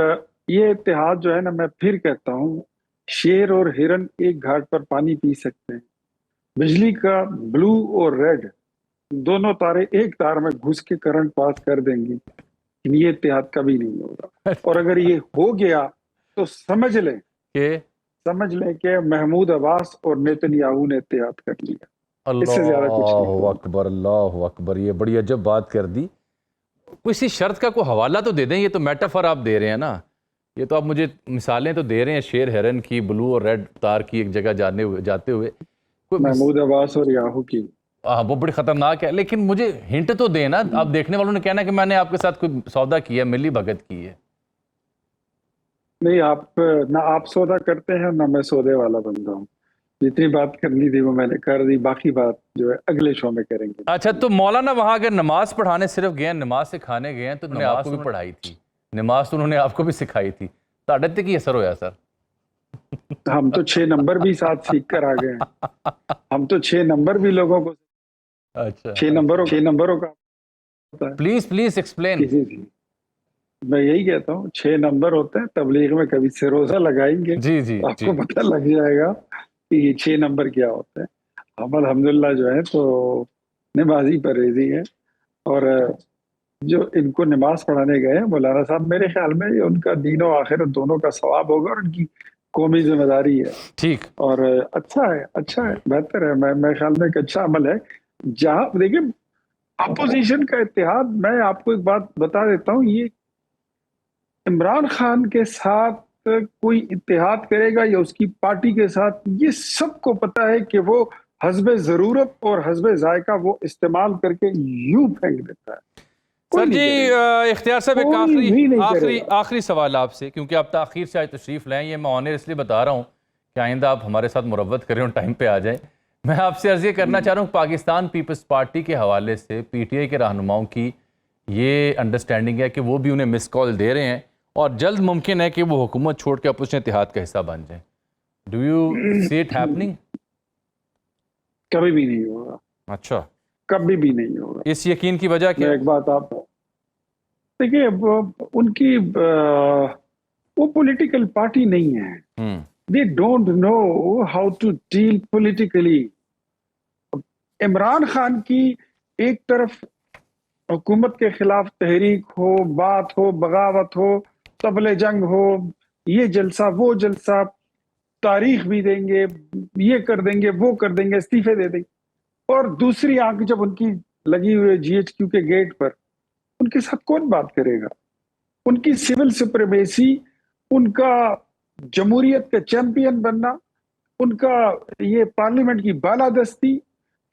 یہ اتحاد جو ہے نا، میں پھر کہتا ہوں، شیر اور ہرن ایک گھاٹ پر پانی پی سکتے ہیں، بجلی کا بلو اور ریڈ دونوں تارے ایک تار میں گھس کے کرنٹ پاس کر دیں گی، لیکن یہ اتحاد کبھی نہیں ہوگا. اور اگر یہ ہو گیا تو سمجھ لیں کہ محمود عباس اور نیتن یاہو نے اتحاد کر لیا. اس سے زیادہ کچھ نہیں. اللہ اکبر، اللہ اکبر. یہ بڑی عجب بات کر دی. کسی شرط کا کوئی حوالہ تو دے دیں. یہ تو میٹافر آپ دے رہے ہیں نا، یہ تو آپ مجھے مثالیں تو دے رہے ہیں شیر ہرن کی، بلو اور ریڈ تار کی ایک جگہ جاتے ہوئے. محمود عباس اور یاہو کی وہ بڑی خطرناک ہے، لیکن مجھے ہنٹ تو دے نا. آپ دیکھنے والوں نے کہنا کہ میں نے آپ کے ساتھ کوئی سودا کیا ہے، ملی بھگت کی ہے. نہیں، نہ آپ سودا کرتے ہیں نہ میں سودے والا بندہ ہوں. جتنی بات کرنی تھی وہ میں نے کر دی، باقی بات جو ہے اگلے شو میں کریں گے. اچھا، تو مولانا وہاں اگر نماز پڑھانے صرف گئے ہیں، نماز سکھانے گئے ہیں، تو انہوں نے آپ کو بھی پڑھائی تھی، نماز تو انہوں نے آپ کو بھی سکھائی تھی. تاڑت تے کی اثر ہویا سر؟ ہم تو 6 نمبر بھی ساتھ سیکھ کر آ گئے ہیں. ہم تو 6 نمبر بھی لوگوں کو، اچھا، 6 نمبروں کا پلیز ایکسپلین. میں یہی کہتا ہوں 6 نمبر ہوتے ہیں. تبلیغ میں کبھی سے روزہ لگائیں گے، جی جی، آپ کو پتہ لگ جائے گا کہ یہ 6 نمبر کیا ہوتے ہیں. ہم الحمدللہ جو ہے تو نمازی پرہیزی ہیں، اور جو ان کو نماز پڑھانے گئے ہیں مولانا صاحب، میرے خیال میں یہ ان کا دین و آخرت دونوں کا ثواب ہوگا اور ان کی قومی ذمہ داری ہے. ٹھیک، اور اچھا ہے، بہتر ہے. میرے خیال میں ایک اچھا عمل ہے. جہاں دیکھیں اپوزیشن کا اتحاد، میں آپ کو ایک بات بتا دیتا ہوں، یہ عمران خان کے ساتھ کوئی اتحاد کرے گا یا اس کی پارٹی کے ساتھ، یہ سب کو پتا ہے کہ وہ حسب ضرورت اور حسب ذائقہ وہ استعمال کر کے یوں پھینک دیتا ہے. سر جی اختیار صاحب ایک آخری سوال آپ سے، کیونکہ آپ تاخیر سے آج تشریف لائیں. یہ میں آنر اس لیے بتا رہا ہوں کہ آئندہ آپ ہمارے ساتھ مروت کریں اور ٹائم پہ آ جائیں. میں آپ سے عرض یہ کرنا چاہ رہا ہوں، پاکستان پیپلز پارٹی کے حوالے سے پی ٹی آئی کے رہنماؤں کی یہ انڈرسٹینڈنگ ہے کہ وہ بھی انہیں مس کال دے رہے ہیں اور جلد ممکن ہے کہ وہ حکومت چھوڑ کے اپوزیشن اتحاد کا حصہ بن جائیں. Do you see it happening? کبھی بھی نہیں ہوگا. اچھا، کبھی بھی نہیں ہوگا. اس یقین کی وجہ کیا؟ ایک بات آپ دیکھیے، ان کی وہ پولیٹیکل پارٹی نہیں ہے. They don't know how to deal politically. Imran Khan کی ایک طرف حکومت کے خلاف تحریک ہو، بات ہو، بغاوت ہو، طبل جنگ ہو، یہ جلسہ وہ جلسہ، تاریخ بھی دیں گے، یہ کر دیں گے، وہ کر دیں گے، استعفے دے دیں گے. اور دوسری آنکھ جب ان کی لگی ہوئی جی ایچ کیو کے گیٹ پر، ان کے ساتھ کون بات کرے گا؟ ان کی سول سپریمیسی، ان کا جمہوریت کا چیمپئن بننا، ان کا یہ پارلیمنٹ کی بالادستی،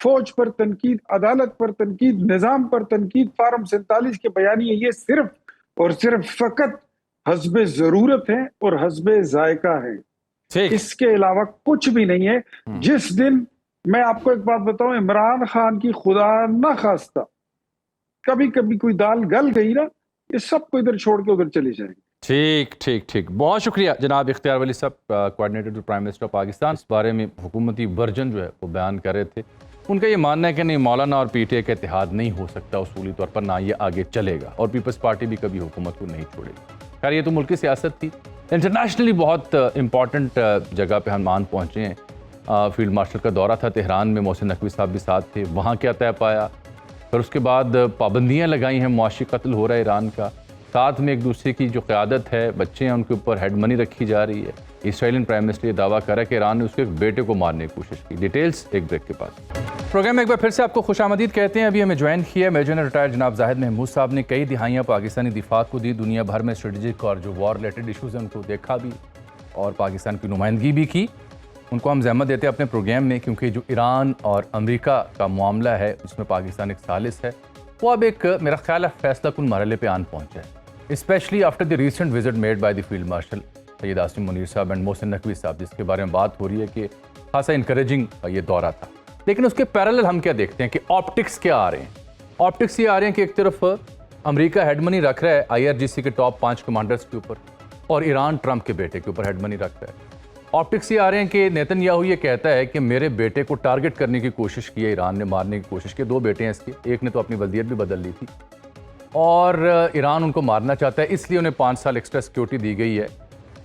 فوج پر تنقید، عدالت پر تنقید، نظام پر تنقید، فارم 47 کے بیانیے یہ صرف اور صرف فقط حسب ضرورت ہے اور حسب ذائقہ ہے، اس کے علاوہ کچھ بھی نہیں ہے۔ جس دن میں آپ کو ایک بات بتاؤں، عمران خان کی خدا نہ خواستہ کبھی کبھی کوئی دال گل گئی نا، یہ سب کو ادھر چھوڑ کے ادھر چلی جائیں گے۔ ٹھیک بہت شکریہ جناب Ikhtiar Wali sahab, coordinator to prime minister of Pakistan. اس بارے میں حکومتی ورژن جو ہے وہ بیان کر رہے تھے، ان کا یہ ماننا ہے کہ نہیں، مولانا اور پی ٹی آئی کا اتحاد نہیں ہو سکتا اصولی طور پر، نہ یہ آگے چلے گا، اور پیپلز پارٹی بھی کبھی حکومت کو نہیں چھوڑے گی۔ خیر یہ تو ملکی سیاست تھی۔ انٹرنیشنلی بہت امپورٹنٹ جگہ پہ ہم پہنچے ہیں۔ فیلڈ مارشل کا دورہ تھا تہران میں، محسن نقوی صاحب بھی ساتھ تھے، وہاں کیا طے پایا، پھر اس کے بعد پابندیاں لگائی ہیں، معاشی قتل ہو رہا ہے ایران کا، ساتھ میں ایک دوسرے کی جو قیادت ہے، بچے ہیں ان کے اوپر ہیڈ منی رکھی جا رہی ہے۔ اسرائیلین پرائم منسٹر یہ دعویٰ کرا کہ ایران نے اس کے ایک بیٹے کو مارنے کی کوشش کی۔ ڈیٹیلز ایک بریک کے بعد۔ پروگرام میں ایک بار پھر سے آپ کو خوش آمدید کہتے ہیں۔ ابھی ہمیں جوائن کیا ہے میجر جنرل ریٹائر جناب زاہد محمود صاحب نے۔ کئی دہائیاں پاکستانی دفاع کو دی، دنیا بھر میں اسٹریٹجک اور جو وار ریلیٹڈ ایشوز ہیں ان کو دیکھا بھی اور پاکستان کی نمائندگی بھی کی۔ ان کو ہم زحمت دیتے ہیں اپنے پروگرام میں، کیونکہ جو ایران اور امریکہ کا معاملہ ہے جس میں پاکستان ایک ثالث ہے، وہ اب ایک میرا خیال ہے فیصلہ کن مرحلے پہ پہنچا ہے، especially after the recent visit made by the field marshal Syed Asim Munir sahab and محسن نقوی صاحب، جس کے بارے میں بات ہو رہی ہے کہ خاصا انکریجنگ یہ دورہ تھا۔ لیکن اس کے پیرالل ہم کیا دیکھتے ہیں کہ آپٹکس کیا آ رہے ہیں؟ آپٹکس یہ آ رہے ہیں کہ ایک طرف امریکہ ہیڈ منی رکھ رہا ہے IRGC کے ٹاپ 5 کمانڈرز کے اوپر، اور ایران ٹرمپ کے بیٹے کے اوپر ہیڈ منی رکھ رہا ہے۔ آپٹکس یہ آ رہے ہیں کہ نیتن یاہو یہ کہتا ہے کہ میرے بیٹے کو ٹارگٹ کرنے کی کوشش کی ہے ایران نے، مارنے کی کوشش کی، 2 بیٹے ہیں اس کے، ایک نے تو اپنی ولدیت بھی بدل لی تھی، اور ایران ان کو مارنا چاہتا ہے، اس لیے انہیں 5 سال ایکسٹرا سیکیورٹی دی گئی ہے۔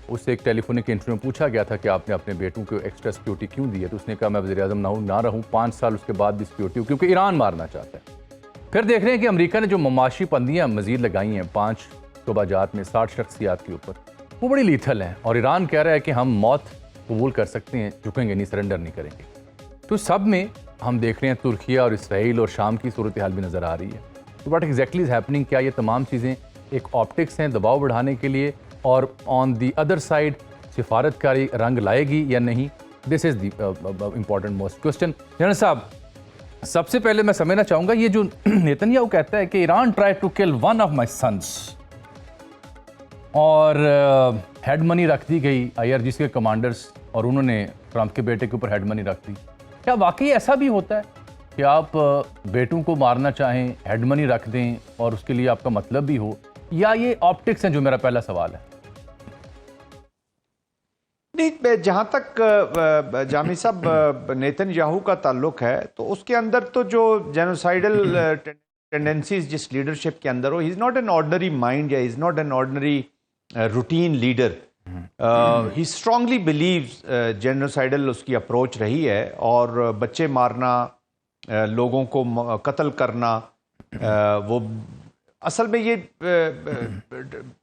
اس سے ایک ٹیلی فونک انٹرویو میں پوچھا گیا تھا کہ آپ نے اپنے بیٹوں کو ایکسٹرا سیکیورٹی کیوں دی ہے، تو اس نے کہا میں وزیر اعظم نہ رہوں 5 سال اس کے بعد بھی سیکیورٹی، کیونکہ ایران مارنا چاہتا ہے۔ پھر دیکھ رہے ہیں کہ امریکہ نے جو مماشی پندیاں مزید لگائی ہیں 5 شعبہ جات میں 60 شخصیات کے اوپر، وہ بڑی لیتھل ہیں، اور ایران کہہ رہا ہے کہ ہم موت قبول کر سکتے ہیں، جھکیں گے نہیں، سرنڈر نہیں کریں گے۔ تو سب میں ہم دیکھ رہے ہیں ترکیہ اور اسرائیل اور شام کی صورتحال بھی نظر آ رہی ہے۔ تو واٹ ایگزیکٹلی از ہیپننگ؟ کیا یہ تمام چیزیں ایک آپٹکس ہیں دباؤ بڑھانے کے لیے، اور آن دی ادر سائڈ سفارتکاری رنگ لائے گی یا نہیں؟ This is the important most question. General sahab, سب سے پہلے میں سمجھنا چاہوں گا یہ جو نیتن یاہو کہتا ہے کہ Iran try to kill one of my sons, اور ہیڈ منی رکھ دی گئی IRGC کے کمانڈرز، اور انہوں نے ٹرمپ کے بیٹے کے اوپر ہیڈ منی رکھ دی۔ کیا واقعی ایسا بھی ہوتا ہے کہ آپ بیٹوں کو مارنا چاہیں، ہیڈ منی رکھ دیں، اور اس کے لیے آپ کا مطلب بھی ہو، یا یہ آپٹکس ہیں؟ جو میرا پہلا سوال ہے۔ نہیں، جہاں تک جامی صاحب نیتن یاہو کا تعلق ہے، تو اس کے اندر تو جو جینوسائیڈل ٹینڈنسیز جس لیڈرشپ کے اندر ہو، he is not an ordinary mind, یا he is not an ordinary routine leader. He strongly believes genocidal اس کی اپروچ رہی ہے، اور بچے مارنا، لوگوں کو قتل کرنا، وہ اصل میں یہ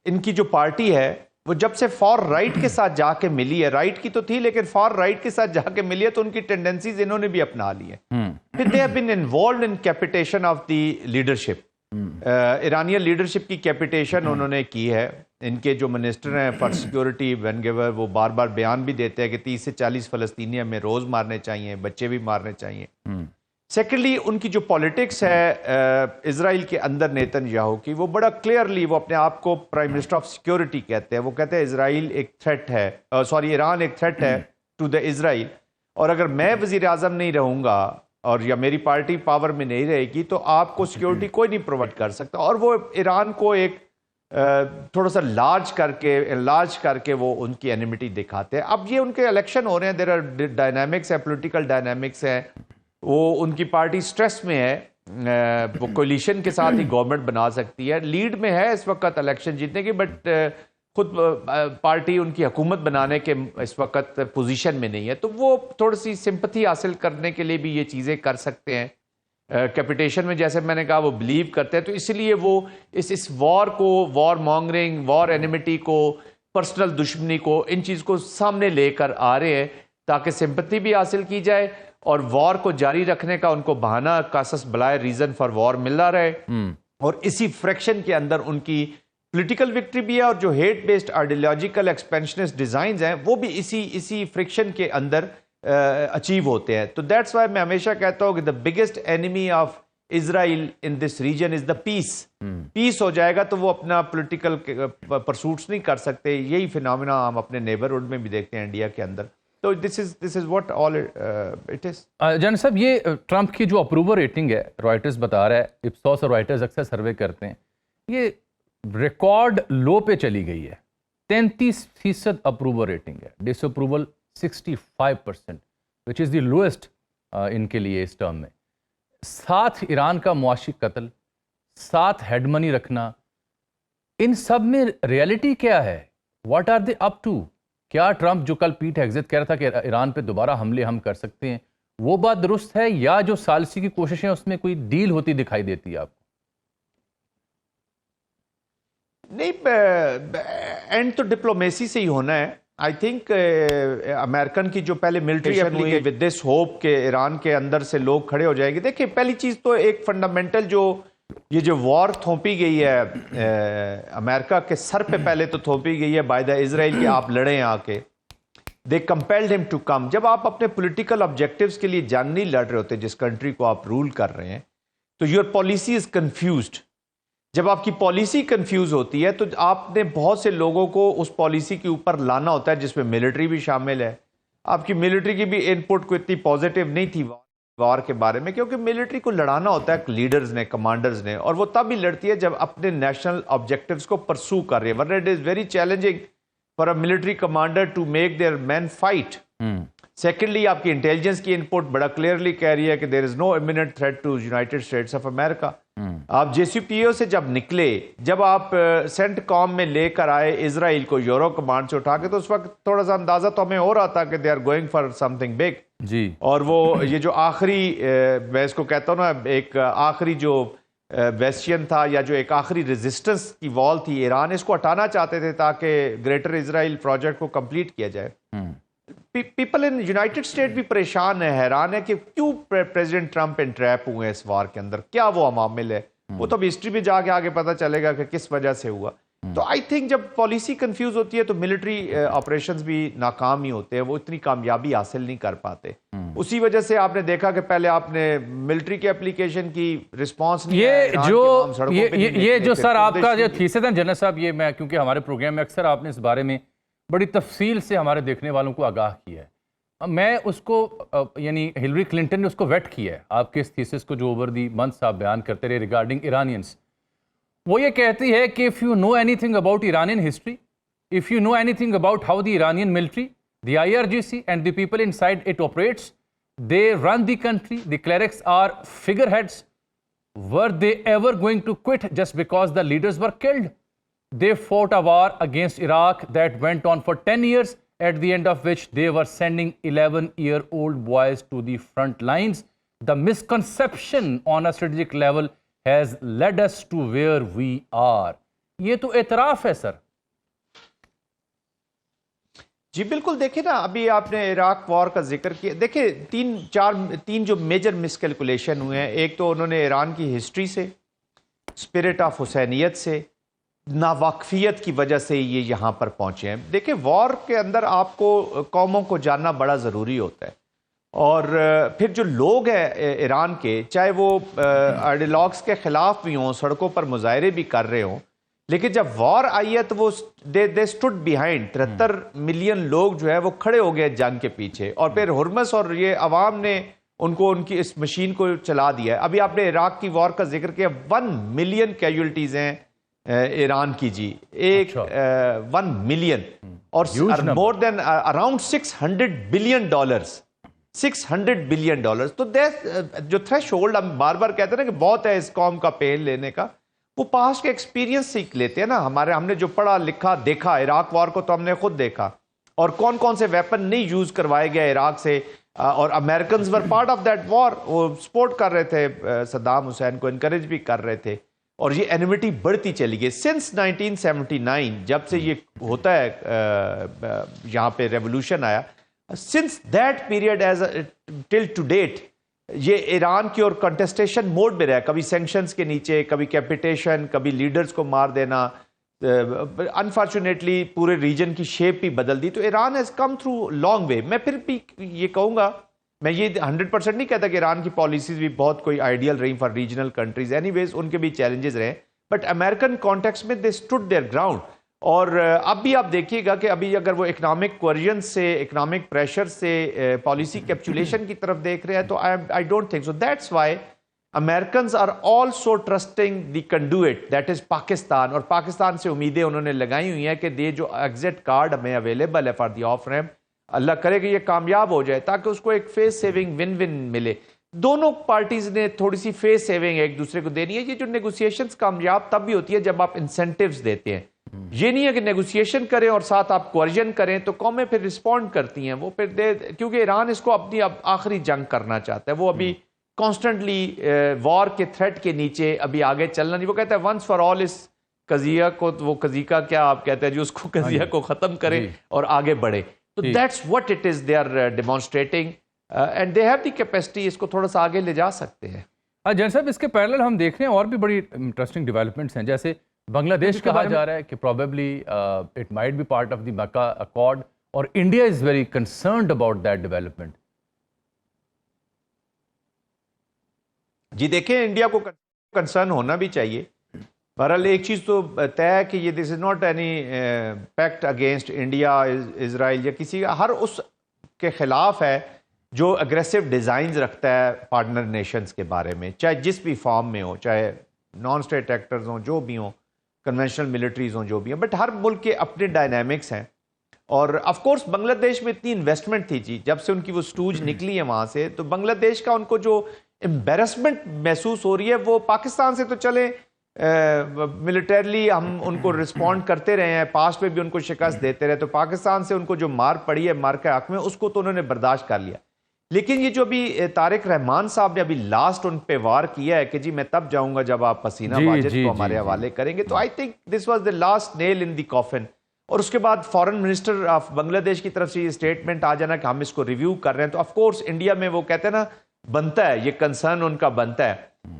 ان کی جو پارٹی ہے وہ جب سے فار رائٹ کے ساتھ جا کے ملی ہے، رائٹ کی تو تھی لیکن فار رائٹ کے ساتھ جا کے ملی ہے، تو ان کی ٹینڈنسیز انہوں نے بھی اپنا لی ہیں۔ پھر they have been involved in capitation of the leadership, ایرانیہ لیڈرشپ کی کیپیٹیشن انہوں نے کی ہے۔ ان کے جو منسٹر ہیں فار سیکورٹی وین گیور، وہ بار بار بیان بھی دیتے ہیں کہ 30 سے 40 فلسطینی ہمیں روز مارنے چاہیے، بچے بھی مارنے چاہیے۔ سیکنڈلی، ان کی جو پالیٹکس ہے اسرائیل کے اندر نیتن یاہو کی، وہ بڑا کلیئرلی وہ اپنے آپ کو پرائم منسٹر آف سیکورٹی کہتے ہیں۔ وہ کہتے ہیں اسرائیل ایک تھریٹ ہے، ایران ایک تھریٹ ہے ٹو دا اسرائیل، اور اگر میں وزیر اعظم نہیں رہوں گا اور یا میری پارٹی پاور میں نہیں رہے گی تو آپ کو سیکورٹی کوئی نہیں پرووائڈ کر سکتا۔ اور وہ ایران کو ایک تھوڑا سا لارج کر کے وہ ان کی اینیمیٹی دکھاتے ہیں۔ اب یہ ان کے الیکشن ہو رہے ہیں، دیر آر ڈائنامکس ہیں، پولیٹیکل ڈائنامکس ہیں، وہ ان کی پارٹی سٹریس میں ہے، وہ کولیشن کے ساتھ ہی گورنمنٹ بنا سکتی ہے، لیڈ میں ہے اس وقت الیکشن جیتنے کی، بٹ خود پارٹی ان کی حکومت بنانے کے اس وقت پوزیشن میں نہیں ہے، تو وہ تھوڑی سی سمپتھی حاصل کرنے کے لیے بھی یہ چیزیں کر سکتے ہیں۔ کیپیٹیشن میں جیسے میں نے کہا وہ بلیو کرتے ہیں، تو اس لیے وہ اس وار کو، وار مانگرنگ، وار اینیمیٹی کو، پرسنل دشمنی کو، ان چیز کو سامنے لے کر آ رہے ہیں تاکہ سمپتھی بھی حاصل کی جائے، اور وار کو جاری رکھنے کا ان کو بہانہ، کاسس بلائے ریزن فار وار ملتا رہے، اور اسی فریکشن کے اندر ان کی پولیٹیکل وکٹری بھی ہے، اور جو ہیٹ بیسڈ آئیڈیالوجیکل ایکسپینشنسٹ ڈیزائنز ہیں وہ بھی اسی فرکشن کے اندر اچیو ہوتے ہیں. تو دیٹس وائی میں ہمیشہ کہتا ہوں کہ the biggest enemy of Israel in this region is the peace. Peace ہو جائے گا تو وہ اپنا پولیٹیکل پرسوٹس نہیں کر سکتے. یہی فینومینا ہم اپنے نیبرہڈ میں بھی دیکھتے ہیں انڈیا کے اندر. تو دس is what all it is. جان صاحب یہ ٹرمپ کی جو اپروول ریٹنگ ہے رائٹرز بتا رہا ہے, اپسوس اور رائٹرز اکثر سروے کرتے ہیں, یہ ریکارڈ لو پہ چلی گئی ہے. 33% اپروول ریٹنگ ہے, ڈس اپروول 65%, وچ از دی لوئسٹ ان کے لیے اس ٹرم میں. ساتھ ایران کا معاشی قتل, ساتھ ہیڈ منی رکھنا, ان سب میں ریئلٹی کیا ہے؟ What are they up to? کیا ٹرمپ جو کل پیٹ ہیگزت کہہ رہا تھا کہ ایران پہ دوبارہ حملے ہم کر سکتے ہیں, وہ بات درست ہے, یا جو ثالثی کی کوششیں اس میں کوئی ڈیل ہوتی دکھائی دیتی ہے آپ کو؟ نہیں, اینڈ تو ڈپلومیسی سے ہی ہونا ہے. آئی تھنک امریکن کی جو پہلے ملٹری ہوئی ود دس ہوپ کہ ایران کے اندر سے لوگ کھڑے ہو جائیں گے. دیکھیں پہلی چیز تو ایک فنڈامنٹل جو وار تھوپی گئی ہے امریکہ کے سر پہ, پہلے تو تھوپی گئی ہے بائی دا اسرائیل کہ آپ لڑیں آ کے. دے کمپیلڈ ہم ٹو کم. جب آپ اپنے پولیٹیکل آبجیکٹیوز کے لیے جان نہیں لڑ رہے ہوتے جس کنٹری کو آپ رول کر رہے ہیں, تو یور پالیسی از کنفیوزڈ. جب آپ کی پالیسی کنفیوز ہوتی ہے تو آپ نے بہت سے لوگوں کو اس پالیسی کے اوپر لانا ہوتا ہے, جس میں ملٹری بھی شامل ہے. آپ کی ملٹری کی بھی ان پٹ کو اتنی پازیٹیو نہیں تھی وار کے بارے میں, کیونکہ ملٹری کو لڑانا ہوتا ہے لیڈرز نے, کمانڈرز نے, اور وہ تب ہی لڑتی ہے جب اپنے نیشنل آبجیکٹیوز کو پرسو کر رہی ہے. ورنہ it is very challenging for a military commander to make their men fight. Secondly آپ کی انٹیلیجنس کی ان پٹ بڑا کلیئرلی کہہ رہی ہے کہ there is no imminent threat to United States of America. آپ جے سی پی او سے جب نکلے, جب آپ سینٹ کام میں لے کر آئے اسرائیل کو یورو کمانڈ سے اٹھا کے, تو اس وقت تھوڑا سا اندازہ تو ہمیں ہو رہا تھا کہ they are going for something big. جی, اور وہ یہ جو آخری میں اس کو کہتا ہوں نا, ایک آخری جو ویسچین تھا یا جو ایک آخری ریزسٹنس کی وال تھی ایران, اس کو ہٹانا چاہتے تھے تاکہ گریٹر اسرائیل پروجیکٹ کو کمپلیٹ کیا جائے. پیپل ان یونائٹڈ اسٹیٹ بھی پریشان ہے, حیران ہے کہ کیوں پریزیڈنٹ ٹرمپ انٹریپ ہوئے ہیں اس وار کے اندر, کیا وہ عوامل ہے. وہ تو اب ہسٹری میں جا کے آگے پتہ چلے گا کہ کس وجہ سے ہوا. تو آئی تھنک جب پالیسی کنفیوز ہوتی ہے تو ملٹری آپریشنز بھی ناکام ہی ہوتے ہیں, وہ اتنی کامیابی حاصل نہیں کر پاتے. اسی وجہ سے آپ نے دیکھا کہ پہلے آپ نے ملٹری کی اپلیکیشن کی رسپانس نہیں, یہ جو سر آپ کا جو تھیسس ہے جنرل صاحب, یہ میں کیونکہ ہمارے پروگرام میں اکثر آپ نے اس بارے میں بڑی تفصیل سے ہمارے دیکھنے والوں کو آگاہ کیا ہے. میں اس کو یعنی ہلری کلنٹن نے اس کو ویٹ کیا ہے, آپ کے اس تھیسس کو جو اوور دی منتھس آپ بیان کرتے رہے ریگارڈنگ ایرانینس. وہ یہ کہتی ہے کہ if you know anything about Iranian history, if you know anything about how the Iranian military, the IRGC and the people inside it operates, they run the country, the clerics are figureheads. Were they ever going to quit just because the leaders were killed? They fought a war against Iraq that went on for 10 years, at the end of which they were sending 11-year-old boys to the front lines. The misconception on a strategic level has led us to where we are. یہ تو اعتراف ہے سر. جی بالکل. دیکھیں نا, ابھی آپ نے عراق وار کا ذکر کیا. دیکھیں تین جو میجر مس کیلکولیشن ہوئے ہیں. ایک تو انہوں نے ایران کی ہسٹری سے, اسپرٹ آف حسینیت سے, ناواقفیت کی وجہ سے یہ یہاں پر پہنچے ہیں. دیکھیں وار کے اندر آپ کو قوموں کو جاننا بڑا ضروری ہوتا ہے, اور پھر جو لوگ ہیں ایران کے, چاہے وہ آئیڈیالوگس کے خلاف بھی ہوں, سڑکوں پر مظاہرے بھی کر رہے ہوں, لیکن جب وار آئی ہے تو وہ دے سٹوڈ بیہائنڈ. 73 ملین لوگ جو ہے وہ کھڑے ہو گئے جنگ کے پیچھے, اور پھر ہرمس اور یہ عوام نے ان کو ان کی اس مشین کو چلا دیا ہے. ابھی آپ نے عراق کی وار کا ذکر کیا, 1 ملین کیجولٹیز ہیں ایران کی. جی 1 ملین, اور مور دین اراؤنڈ $600 بلین. $600 بلین. تو جو تھریش ہولڈ ہم بار بار کہتے ہیں نا کہ بہت ہے اس قوم کا پین لینے کا, وہ پاسٹ کے ایکسپیرینس سیکھ لیتے ہیں نا. ہم نے جو پڑھا لکھا دیکھا عراق وار کو, تو ہم نے خود دیکھا, اور کون کون سے ویپن نہیں یوز کروائے گئے عراق سے, اور Americans were part of that war. وہ سپورٹ کر رہے تھے صدام حسین کو, انکریج بھی کر رہے تھے, اور یہ اینیمیٹی بڑھتی چلی گئی سنس 1979 جب سے یہ ہوتا ہے یہاں پہ ریولوشن آیا. Since that period as till to date, یہ ایران کی اور کنٹسٹیشن موڈ میں رہا. کبھی سینکشنز کے نیچے, کبھی کیپیٹیشن, کبھی لیڈرز کو مار دینا, انفارچونیٹلی پورے ریجن کی شیپ بھی بدل دی. تو Iran has come through long way. میں پھر بھی یہ کہوں گا, میں یہ 100% نہیں کہتا کہ ایران کی پالیسیز بھی بہت کوئی آئیڈیل رہی فار ریجنل کنٹریز, اینی ویز ان کے بھی چیلنجز رہے, بٹ امریکن کانٹیکس میں دے اسٹوڈ دیئر گراؤنڈ. اور اب بھی آپ دیکھیے گا کہ ابھی اگر وہ اکنامک کوئرژن سے, اکنامک پریشر سے پالیسی کیپچولیشن کی طرف دیکھ رہے ہیں, تو I don't think so. That's why Americans are also trusting the conduit that is Pakistan, اور پاکستان سے امیدیں انہوں نے لگائی ہوئی ہیں کہ یہ جو ایگزٹ کارڈ ہمیں اویلیبل ہے فار دی آف ریمپ, اللہ کرے کہ یہ کامیاب ہو جائے تاکہ اس کو ایک فیس سیونگ ون ون ملے. دونوں پارٹیز نے تھوڑی سی فیس سیونگ ایک دوسرے کو دینی ہے. یہ جو نیگوسیشنز کامیاب تب بھی ہوتی ہے جب آپ انسینٹیوز دیتے ہیں. یہ نہیں ہے کہ نیگوسیشن کریں اور ساتھ آپ کوئرژن کریں تو قومیں پھر رسپونڈ کرتی ہیں. وہ پھر کیونکہ ایران اس کو اپنی اب آخری جنگ کرنا چاہتا ہے. وہ ابھی کانسٹنٹلی وار کے تھریٹ کے نیچے ابھی آگے چلنا نہیں. وہ کہتا ہے ونس فار آل اس قضیہ کو, وہ قضیہ کا کیا آپ کہتے ہیں جو اس کو قضیہ کو ختم کریں اور آگے بڑھے. تو that's what it is they are demonstrating and they have the capacity. اس کو تھوڑا سا آگے لے جا سکتے ہیں. جن صاحب اس کے پیرلل ہم دیکھ رہے ہیں اور بھی بڑی انٹرسٹنگ ڈیولپمنٹس ہیں, جیسے بنگلہ دیش کہا جا رہا ہے کہ probably it might be part of the Makkah accord, اور India is very concerned about that development. جی دیکھیں, انڈیا کو کنسرن ہونا بھی چاہیے. بہرحال ایک چیز تو طے ہے کہ یہ this is not any pact against India, Israel یا کسی کا, ہر اس کے خلاف ہے جو اگریسو ڈیزائنز رکھتا ہے پارٹنر نیشنز کے بارے میں, چاہے جس بھی فارم میں ہو, چاہے نان اسٹیٹ ایکٹرز ہوں جو بھی ہوں, کنونشنل ملٹریز ہوں جو بھی ہیں. بٹ ہر ملک کے اپنے ڈائنامکس ہیں. اور آف کورس بنگلہ دیش میں اتنی انویسٹمنٹ تھی جی, جب سے ان کی وہ سٹوج نکلی ہے وہاں سے, تو بنگلہ دیش کا ان کو جو امبیرسمنٹ محسوس ہو رہی ہے وہ پاکستان سے تو چلے ملٹریلی ہم ان کو رسپونڈ کرتے رہے ہیں, پاسٹ میں بھی ان کو شکست دیتے رہے, تو پاکستان سے ان کو جو مار پڑی ہے مارکہ حق میں, اس کو تو انہوں نے برداشت کر لیا. لیکن یہ جو ابھی طارق رحمان صاحب نے ابھی لاسٹ ان پہ وار کیا ہے کہ جی میں تب جاؤں گا جب آپ پسینہ واجد کو ہمارے حوالے کریں گے, تو I think this was the last nail in the coffin. اور اس کے بعد فارن منسٹر آف بنگلہ دیش کی طرف سے یہ اسٹیٹمنٹ آ جانا کہ ہم اس کو ریویو کر رہے ہیں, تو آف کورس انڈیا میں وہ کہتے ہیں نا بنتا ہے, یہ کنسرن ان کا بنتا ہے.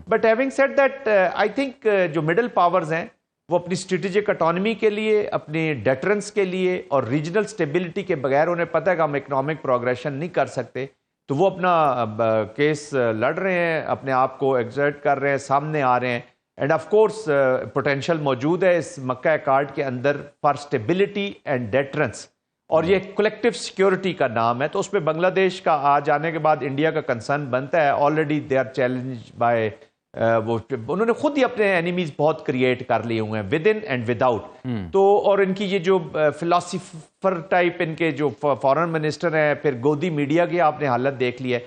But having said that I think جو مڈل پاورز ہیں وہ اپنی اسٹریٹجک اٹانومی کے لیے, اپنی ڈیٹرنس کے لیے اور ریجنل اسٹیبلٹی کے بغیر انہیں پتہ ہے کہ ہم اکنامک پروگریشن نہیں کر سکتے, تو وہ اپنا کیس لڑ رہے ہیں, اپنے آپ کو ایگزرٹ کر رہے ہیں, سامنے آ رہے ہیں. اینڈ آف کورس پوٹینشیل موجود ہے اس مکہ کارڈ کے اندر فار اسٹیبلٹی اینڈ ڈیٹرنس, اور یہ کولیکٹیو سیکیورٹی کا نام ہے. تو اس پہ بنگلہ دیش کا آ جانے کے بعد انڈیا کا کنسرن بنتا ہے. Already they are challenge by, وہ انہوں نے خود ہی اپنے اینیمیز بہت کریٹ کر لیے ہوئے ہیں with in and with out. تو اور ان کی یہ جو فلاسفر ٹائپ ان کے جو فارن منسٹر ہیں, پھر گودی میڈیا کی آپ نے حالت دیکھ لی ہے,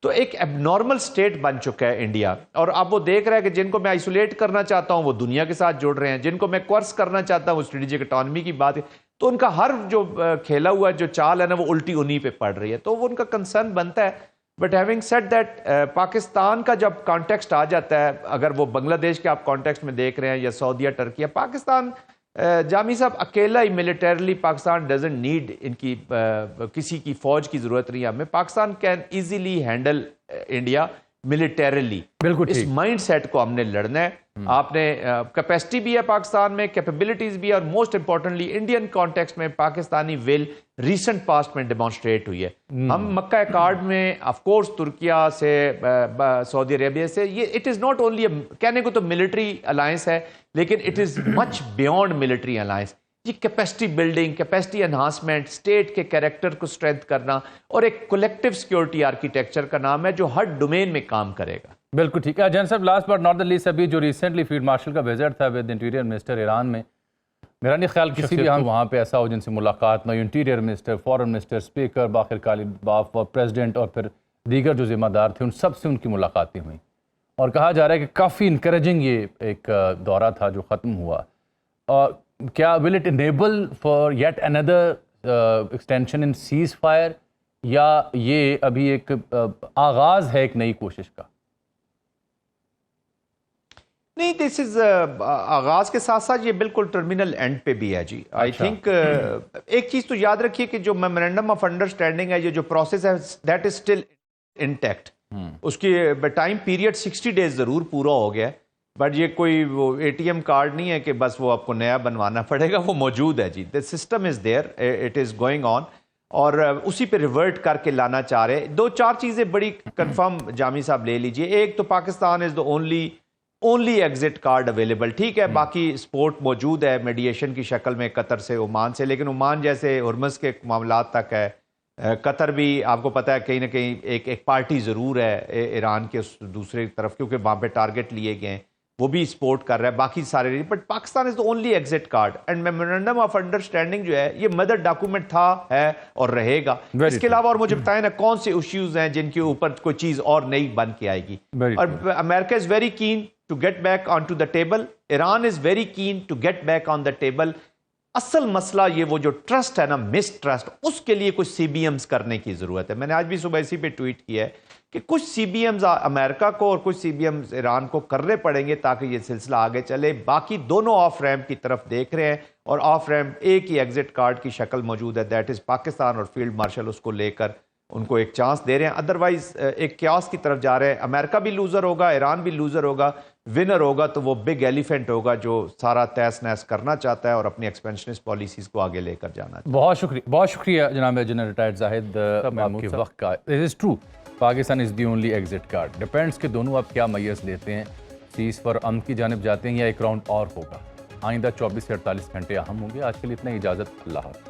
تو ایک اب نارمل اسٹیٹ بن چکا ہے انڈیا. اور اب وہ دیکھ رہا ہے کہ جن کو میں آئسولیٹ کرنا چاہتا ہوں وہ دنیا کے ساتھ جڑ رہے ہیں, جن کو میں کورس کرنا چاہتا ہوں وہ اسٹریٹجک اٹانومی کی بات ہے. تو ان کا ہر جو کھیلا ہوا جو چال ہے نا وہ الٹی انہی پہ پڑ رہی ہے, تو وہ ان کا کنسرن بنتا ہے. But having said that Pakistan کا جب کانٹیکسٹ آ جاتا ہے, اگر وہ بنگلہ دیش کے آپ کانٹیکسٹ میں دیکھ رہے ہیں یا سعودیہ, ٹرکیہ, پاکستان جامی صاحب اکیلا ہی ملیٹریلی پاکستان ڈزنٹ نیڈ ان کی کسی کی فوج کی ضرورت نہیں ہے ہمیں. Pakistan can easily handle India militarily. بالکل اس مائنڈ سیٹ کو ہم نے لڑنا ہے. آپ نے کیپیسٹی بھی ہے پاکستان میں, کیپیبلٹیز بھی ہے, اور موسٹ امپورٹنٹلی انڈین کانٹیکسٹ میں پاکستانی ول ریسنٹ پاسٹ میں ڈیمانسٹریٹ ہوئی ہے. ہم مکہ کارڈ میں آف کورس ترکیہ سے, سعودی عربیہ سے, یہ اٹ از ناٹ اونلی کہنے کو تو ملٹری الائنس ہے, لیکن it is much beyond military alliance. یہ capacity building, capacity enhancement, state کے کیریکٹر کو اسٹرینتھ کرنا, اور ایک کولیکٹیو سیکیورٹی آرکیٹیکچر کا نام ہے جو ہر ڈومین میں کام کرے گا. بالکل ٹھیک ہے. جن صاحب last but not the least, ابھی جو ریسنٹلی فیلڈ مارشل کا وزٹ تھا ود انٹیریئر منسٹر ایران میں, میرا نہیں خیال کسی بھی ہم وہاں پہ ایسا ہو جن سے ملاقات نہ interior minister, foreign minister, speaker Baqer Qalibaf اور پریزیڈنٹ اور پھر دیگر جو ذمہ دار تھے, ان سب سے ان کی ملاقاتیں ہوئیں. اور کہا جا رہا ہے کہ کافی انکریجنگ یہ ایک دورہ تھا جو ختم ہوا. کیا will it enable for yet another extension in ceasefire, یا یہ ابھی ایک آغاز ہے ایک نئی کوشش کا؟ نہیں, دس از آغاز کے ساتھ ساتھ یہ بالکل ٹرمینل اینڈ پہ بھی ہے جی. آئی تھنک ایک چیز تو یاد رکھیے کہ جو میمورینڈم آف انڈرسٹینڈنگ ہے, یہ جو پروسیس ہے, دیٹ از اسٹل انٹیکٹ. اس کی ٹائم پیریڈ 60 days ضرور پورا ہو گیا ہے, بٹ یہ کوئی وہ اے ٹی ایم کارڈ نہیں ہے کہ بس وہ آپ کو نیا بنوانا پڑے گا, وہ موجود ہے جی. The system is there, it is going on, اور اسی پہ ریورٹ کر کے لانا چاہ رہے. 2-4 چیزیں بڑی کنفرم جامی صاحب لے لیجئے. ایک تو Pakistan is the only exit card available, ٹھیک ہے, باقی سپورٹ موجود ہے میڈیشن کی شکل میں قطر سے, عمان سے, لیکن عمان جیسے ہرمز کے معاملات تک ہے. قطر بھی آپ کو پتہ ہے کہیں نہ کہیں ایک پارٹی ضرور ہے ایران کے دوسرے طرف, کیونکہ وہاں پہ ٹارگٹ لیے گئے ہیں, وہ بھی سپورٹ کر رہا ہے, باقی سارے نہیں. But Pakistan is the only exit card, and memorandum of understanding جو ہے یہ مدر ڈاکومنٹ تھا, ہے اور رہے گا. اس کے علاوہ اور مجھے بتائیں نا کون سے ایشوز ہیں جن کے اوپر کوئی چیز اور نئی بن کے آئے گی. اور America is very keen to get back on to the table, Iran is very keen to get back on the table. اصل مسئلہ یہ وہ جو ٹرسٹ ہے نا, مس ٹرسٹ, اس کے لیے کچھ سی بی ایمز کرنے کی ضرورت ہے. میں نے آج بھی صبح اسی پہ ٹویٹ کیا ہے کہ کچھ سی بی ایمز امریکہ کو اور کچھ سی بی ایمز ایران کو کرنے پڑیں گے تاکہ یہ سلسلہ آگے چلے. باقی دونوں آف ریمپ کی طرف دیکھ رہے ہیں, اور آف ریمپ ایک ہی ایگزٹ کارڈ کی شکل موجود ہے, دیٹ از پاکستان, اور فیلڈ مارشل اس کو لے کر ان کو ایک چانس دے رہے ہیں. ادروائز ایک کیاس کی طرف جا رہے ہیں. امریکہ بھی لوزر ہوگا, ایران بھی لوزر ہوگا, ونر ہوگا تو وہ بگ ایلیفینٹ ہوگا جو سارا تیس نیس کرنا چاہتا ہے اور اپنی ایکسپینشنسٹ پالیسیز کو آگے لے کر جانا چاہتا ہے. بہت شکریہ جناب جنرل ریٹائرڈ زاہد آپ کے وقت کا. It is true, Pakistan is the only exit card. Depends کہ دونوں آپ کیا میز لیتے ہیں, سیز پر امن کی جانب جاتے ہیں یا ایک راؤنڈ اور ہوگا. آئندہ 24 سے 48 گھنٹے اہم ہوں گے. آج کے لیے اتنا ہی اجازت, اللہ حافظ.